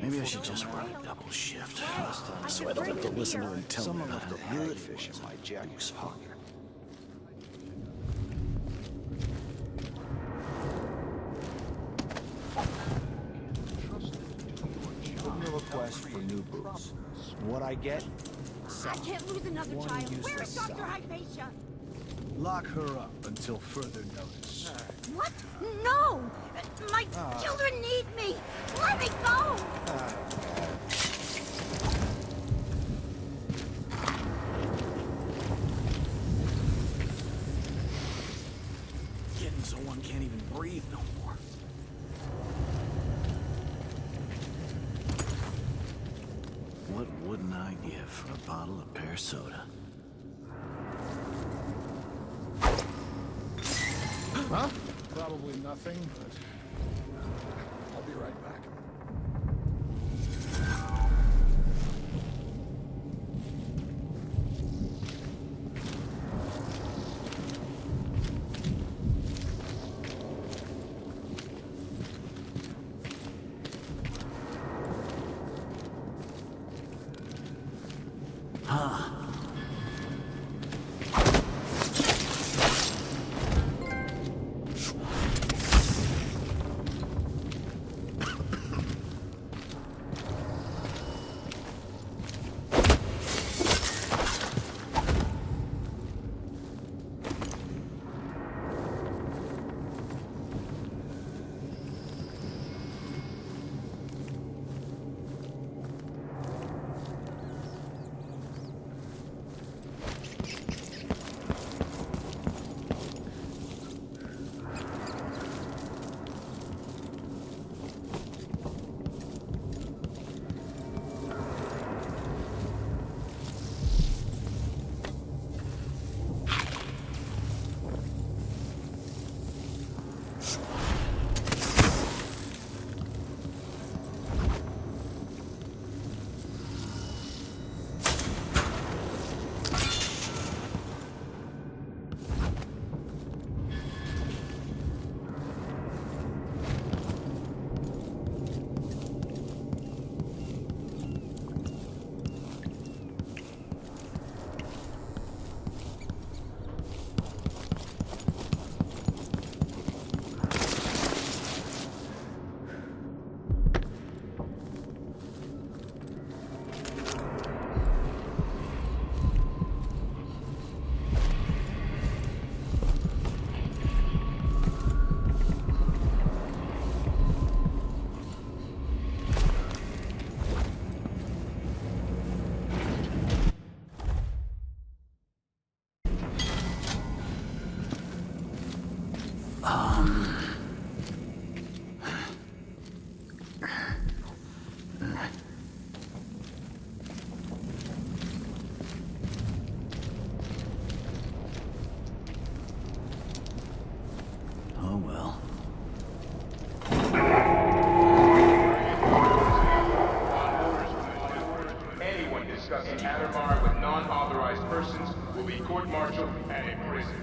Maybe I should just work a double shift. So I don't have to listen to him tell me about the hagfish in my Jack's pocket. Put in a request for new boots. What I get? I can't lose another child. Where is Dr. Hypatia? Lock her up until further notice. What? No! My children need me! Let me go! Getting so one can't even breathe no more. What wouldn't I give for a bottle of pear soda? Huh? Probably nothing, but I'll be right back. discussing Addermire with non-authorized persons will be court-martialed and imprisoned.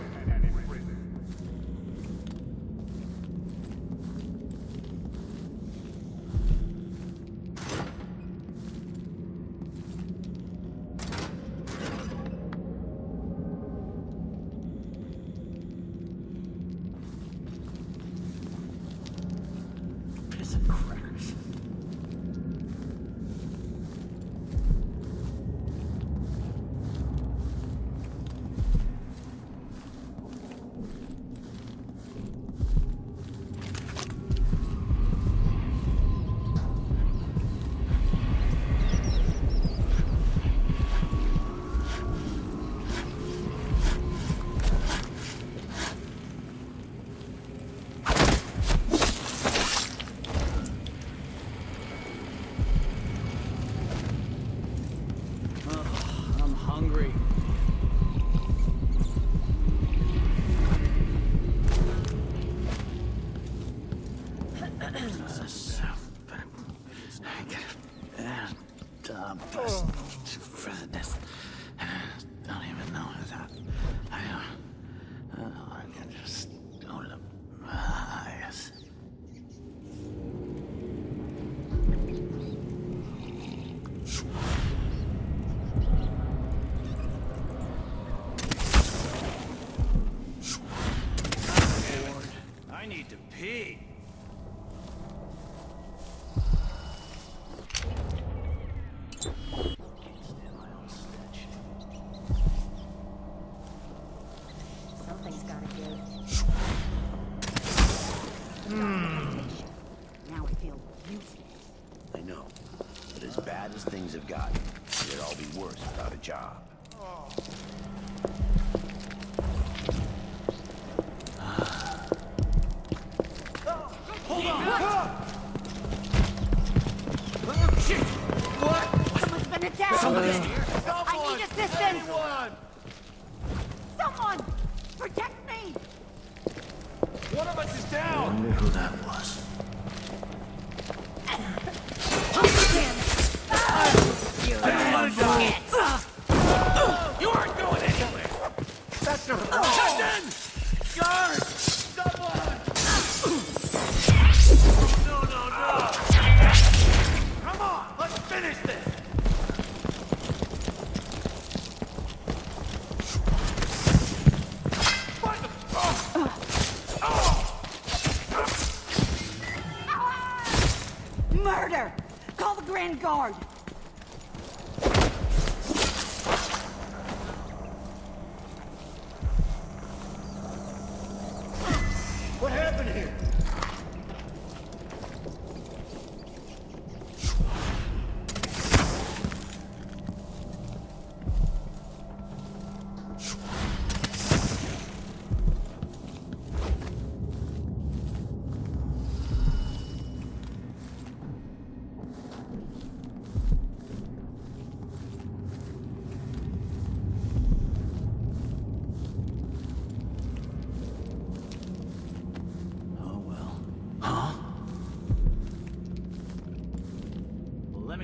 I need to pee. Something's gotta give. Now I feel useless. I know, but as bad as things have gotten, it'd all be worse without a job. Hold on! Shit! What? Someone's been attacked! Somebody's here! I need assistance! Someone! Protect me! One of us is down! I wonder who that was. You aren't going anywhere! That's the Captain! Guard! Someone! No! Come on, let's finish this! What the Murder! Call the Grand Guard! What happened here?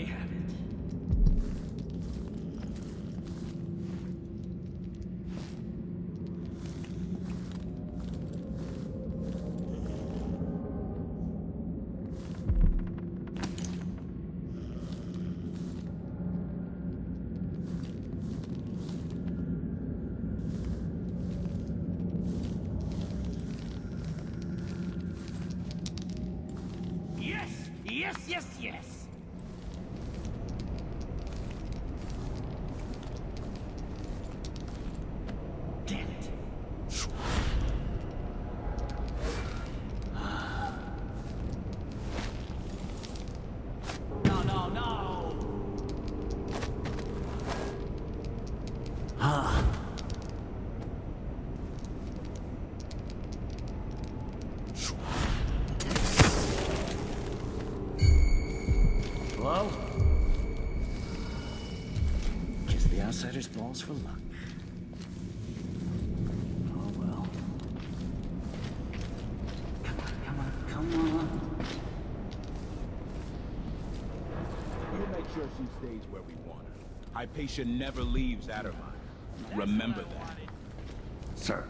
me have it. Yes! Damn it. No! Hello? Just the outsider's balls for luck. Oh well. Come on. We'll make sure she stays where we want her. Hypatia never leaves Addermire. Remember that. Sir,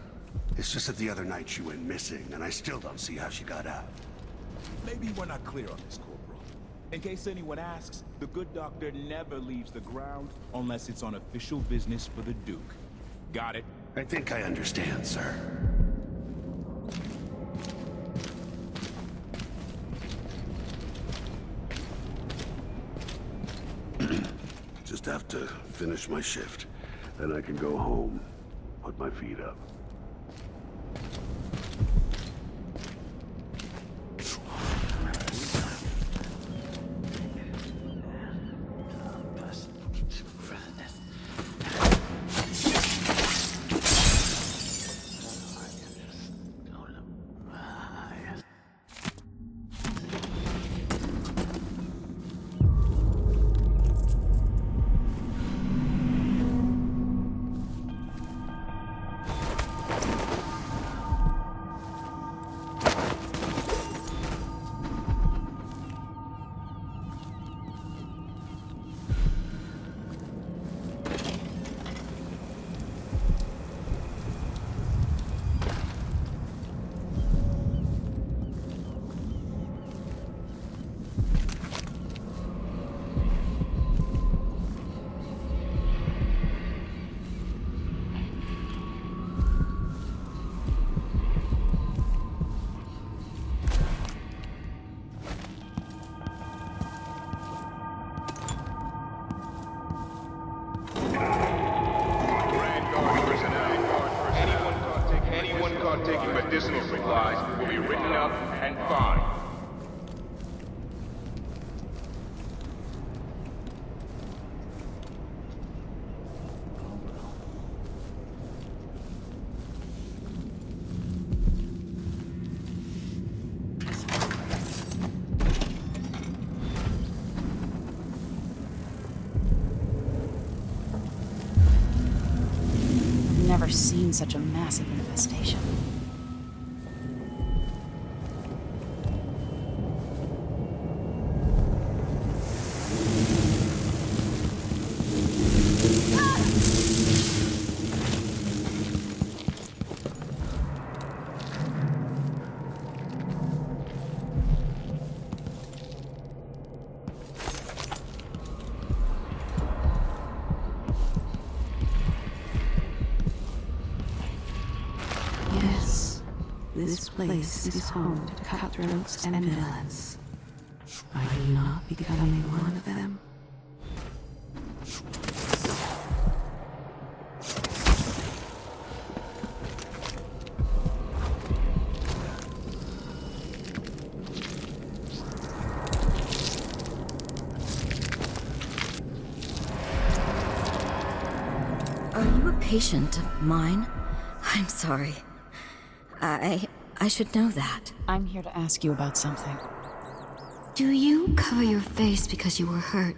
it's just that the other night she went missing, and I still don't see how she got out. Maybe we're not clear on this, Corporal. In case anyone asks, the good doctor never leaves the ground unless it's on official business for the Duke. Got it? I think I understand, sir. Just have to finish my shift. Then I can go home, put my feet up. Taking medicinal supplies will be written up and fined. I've never seen such a massive infestation. This place is home to cutthroats and villains. Are you not becoming one of them? Are you a patient of mine? I'm sorry. I should know that. I'm here to ask you about something. Do you cover your face because you were hurt?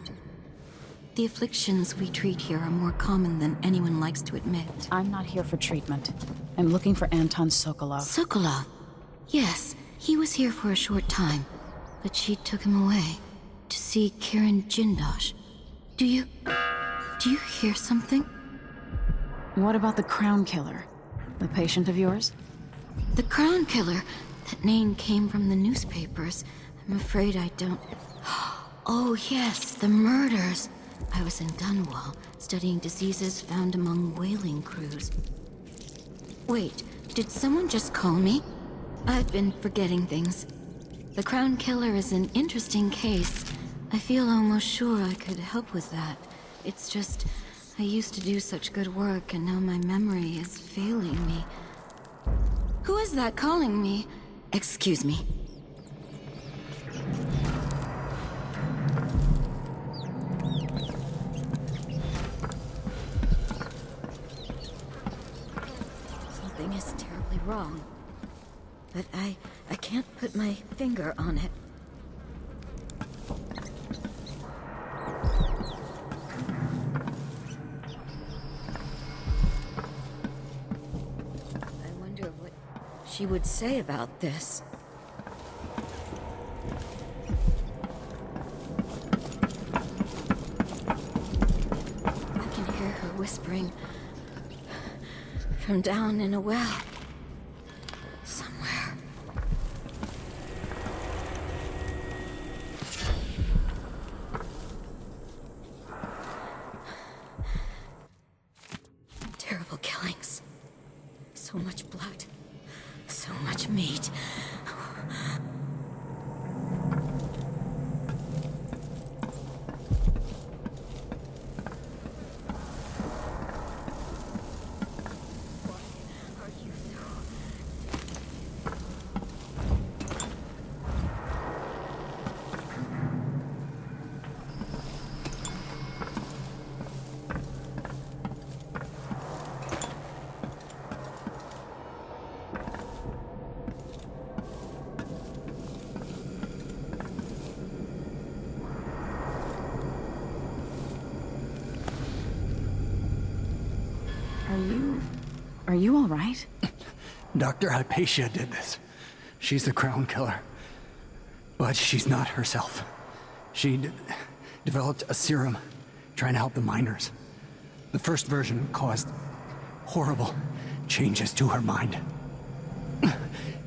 The afflictions we treat here are more common than anyone likes to admit. I'm not here for treatment. I'm looking for Anton Sokolov. Sokolov? Yes, he was here for a short time, but she took him away. to see Kiran Jindosh. Do you hear something? What about the Crown Killer? The patient of yours? The Crown Killer? That name came from the newspapers. I'm afraid I don't... Oh yes, the murders. I was in Dunwall, studying diseases found among whaling crews. Wait, did someone just call me? I've been forgetting things. The Crown Killer is an interesting case. I feel almost sure I could help with that. It's just, I used to do such good work and now my memory is failing me. Who is that calling me? Excuse me. Something is terribly wrong. But I can't put my finger on it. I wonder what she would say about this. I can hear her whispering from down in a well. Somewhere. Terrible killings. So much blood. So much meat. Are you all right? Dr. Hypatia did this. She's the Crown Killer. But she's not herself. She developed a serum trying to help the miners. The first version caused horrible changes to her mind.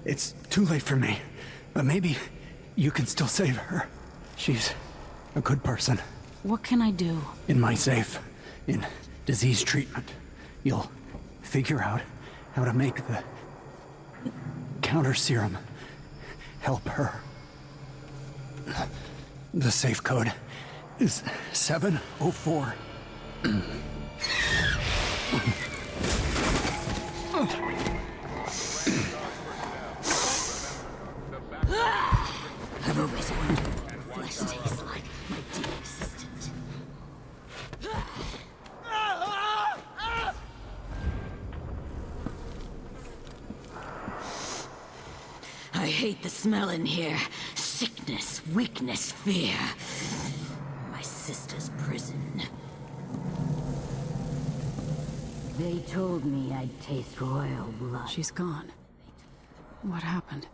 It's too late for me, but maybe you can still save her. She's a good person. What can I do? In my safe, in disease treatment, you'll figure out how to make the counter serum help her. The safe code is 704. I've always wondered what flesh tastes like, my dear assistant. I hate the smell in here. Sickness, weakness, fear. My sister's prison. They told me I'd taste royal blood. She's gone. What happened?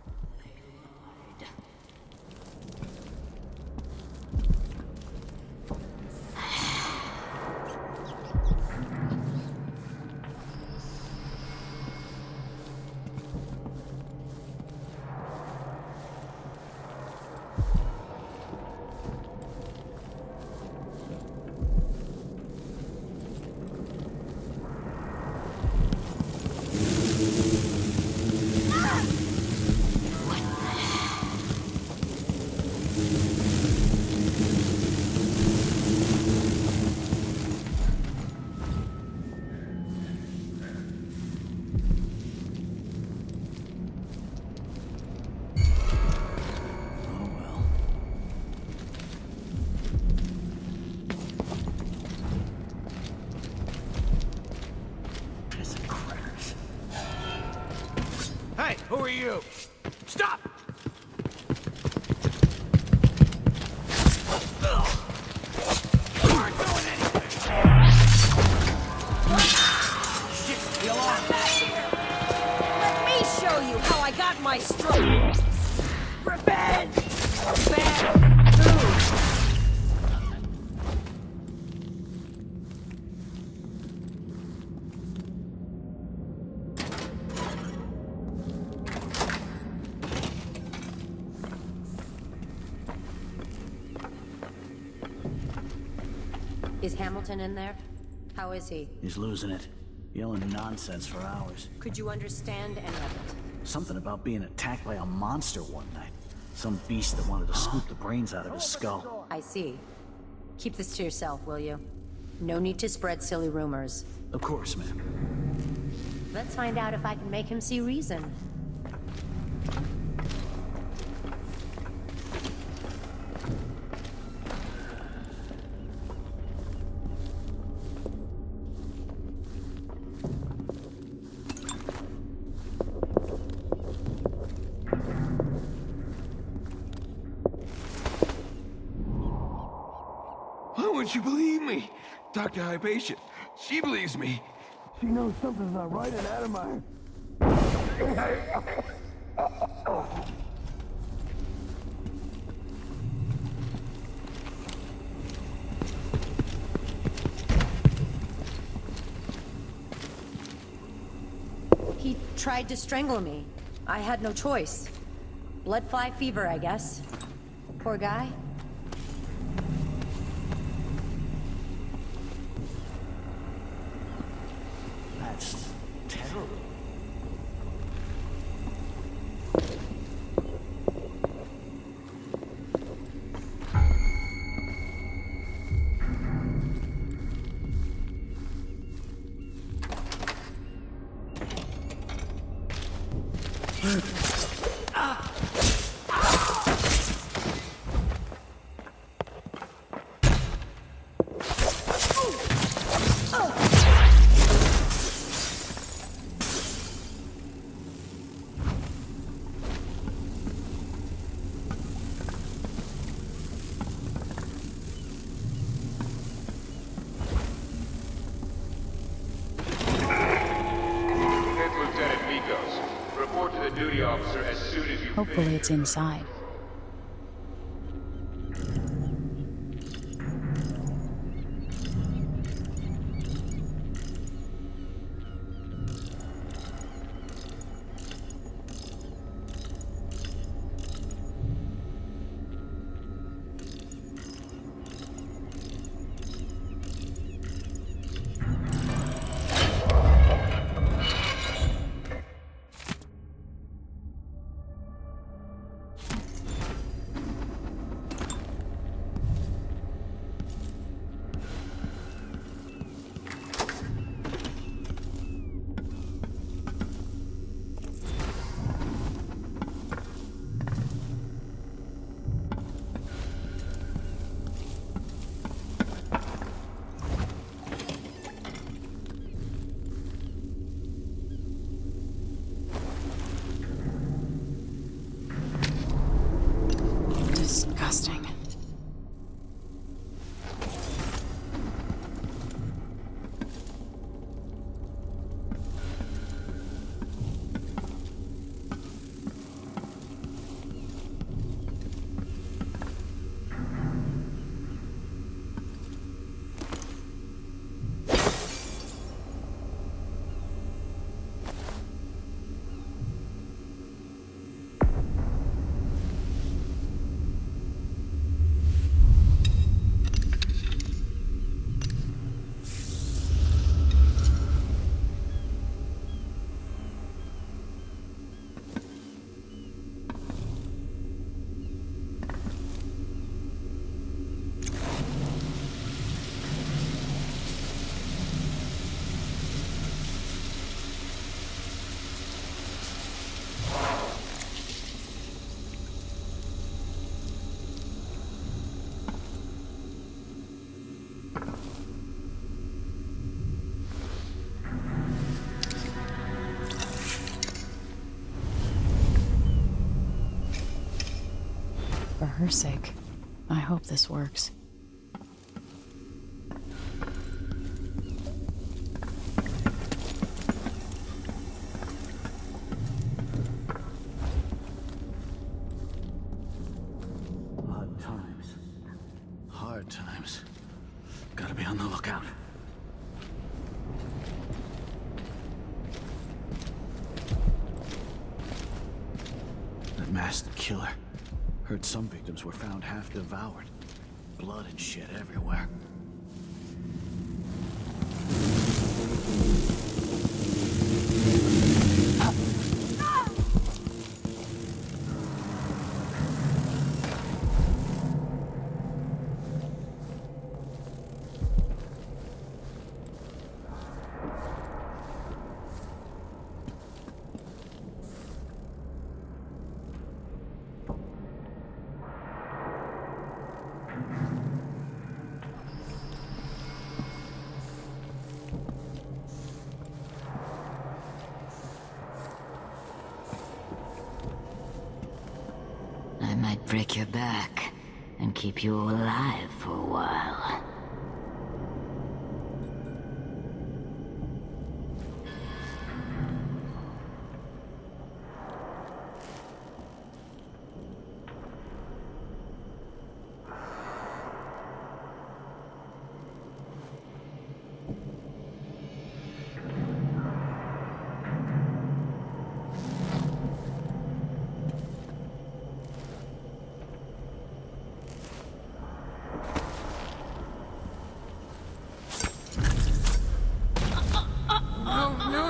Hey, who are you? Stop! You aren't doing anything! Shit, the alarm! Let me show you how I got my stripes! Revenge! Bad food! Is Hamilton in there? How is he? He's losing it. Yelling nonsense for hours. Could you understand any of it? Something about being attacked by a monster one night. Some beast that wanted to scoop the brains out of his skull. I see. Keep this to yourself, will you? No need to spread silly rumors. Of course, ma'am. Let's find out if I can make him see reason. Why won't you believe me? Dr. Hypatia, she believes me. She knows something's not right in Addermire. He tried to strangle me. I had no choice. Blood fly fever, I guess. Poor guy. That's terrible. Hopefully it's inside. Disgusting. For her sake, I hope this works. Odd times. Hard times. Gotta be on the lookout. That masked killer. Heard some victims were found half devoured. Blood and shit everywhere. I might break your back and keep you alive for a while.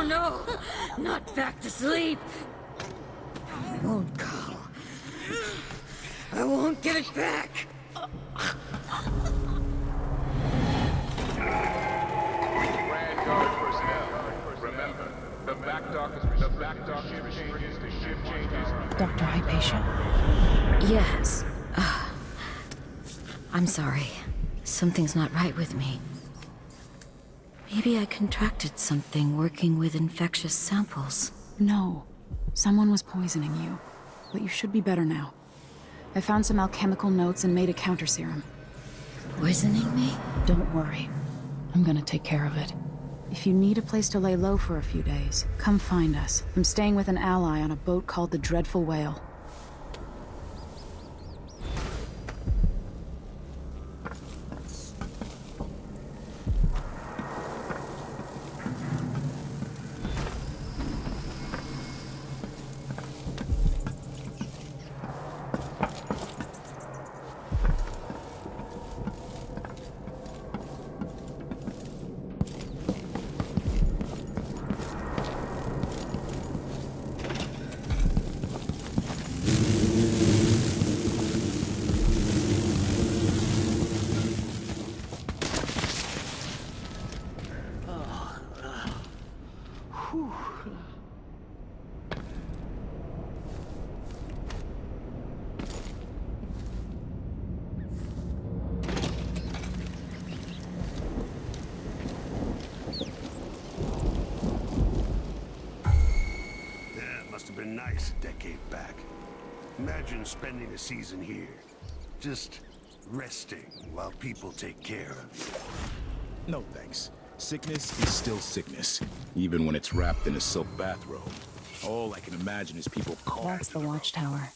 No, not back to sleep. I won't go. I won't give it back. Vanguard personnel, remember, the back dock changes to shift changes. Dr. Hypatia. Yes. I'm sorry. Something's not right with me. Maybe I contracted something working with infectious samples. No. Someone was poisoning you. But you should be better now. I found some alchemical notes and made a counter serum. Poisoning me? Don't worry. I'm gonna take care of it. If you need a place to lay low for a few days, come find us. I'm staying with an ally on a boat called the Dreadful Whale. Nice a decade back. Imagine spending a season here, just resting while people take care of you. No thanks. Sickness is still sickness, even when it's wrapped in a silk bathrobe. All I can imagine is people calling. That's the watchtower.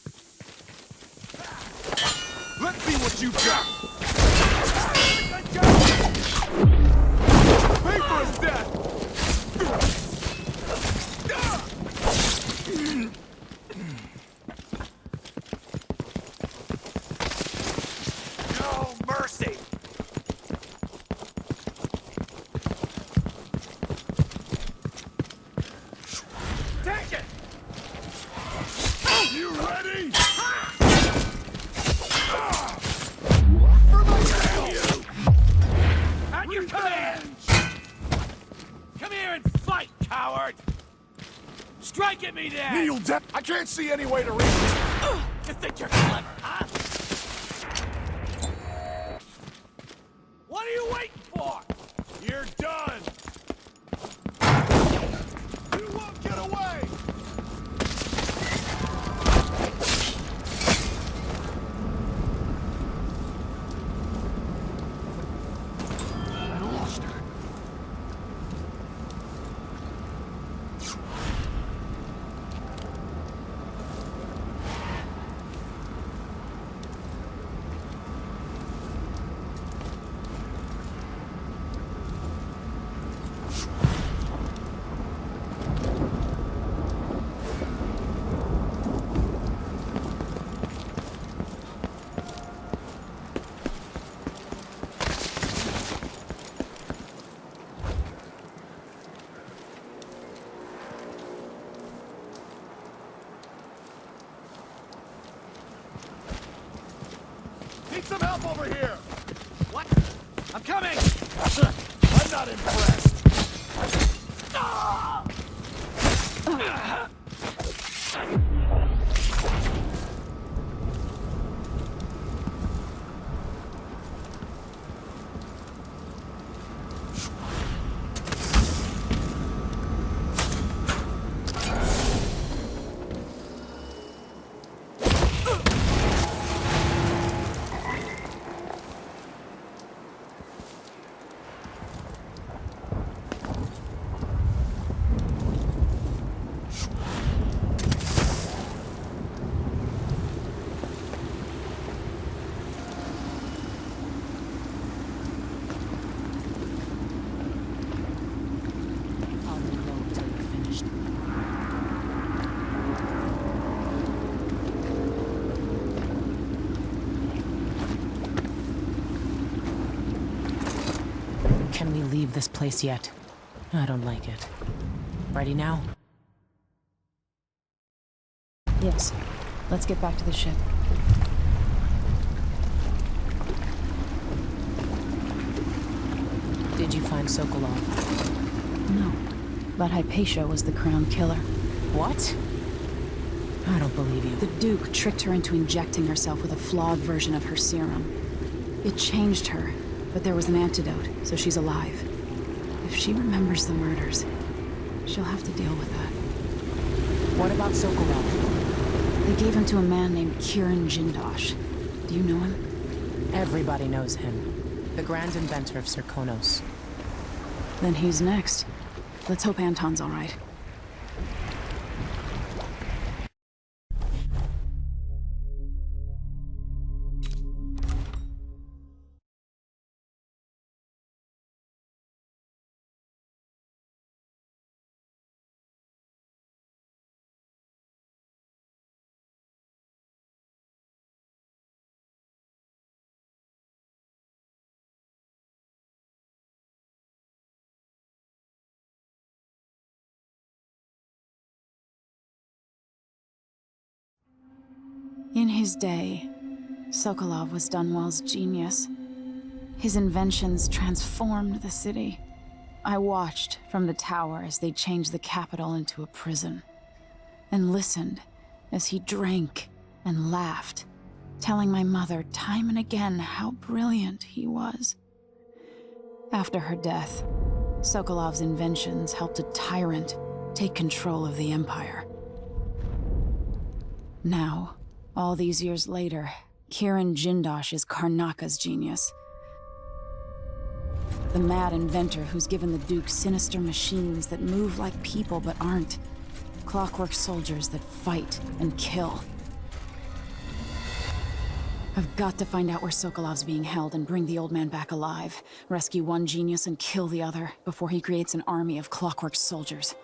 Let's see what you've got! Paper is death! No mercy! Take it! You ready? For my you! At your command! Come here and fight, coward! Strike at me then! Kneel down! I can't see any way to reach it! You think you're clever, huh? What are you waiting for? You're done! You won't get away! I lost her. Need some help over here! What? I'm coming! I'm not impressed! leave this place yet. I don't like it. Ready now? Yes. Let's get back to the ship. Did you find Sokolov? No. But Hypatia was the crown killer. What? I don't believe you. The Duke tricked her into injecting herself with a flawed version of her serum. It changed her, but there was an antidote, so she's alive. If she remembers the murders, she'll have to deal with that. What about Sokolov? They gave him to a man named Kieran Jindosh. Do you know him? Everybody knows him. The grand inventor of Serkonos. Then he's next. Let's hope Anton's all right. In his day, Sokolov was Dunwall's genius. His inventions transformed the city. I watched from the tower as they changed the capital into a prison, and listened as he drank and laughed, telling my mother time and again how brilliant he was. After her death, Sokolov's inventions helped a tyrant take control of the Empire. Now, all these years later, Kieran Jindosh is Karnaca's genius. The mad inventor who's given the Duke sinister machines that move like people but aren't. Clockwork soldiers that fight and kill. I've got to find out where Sokolov's being held and bring the old man back alive. Rescue one genius and kill the other before he creates an army of clockwork soldiers.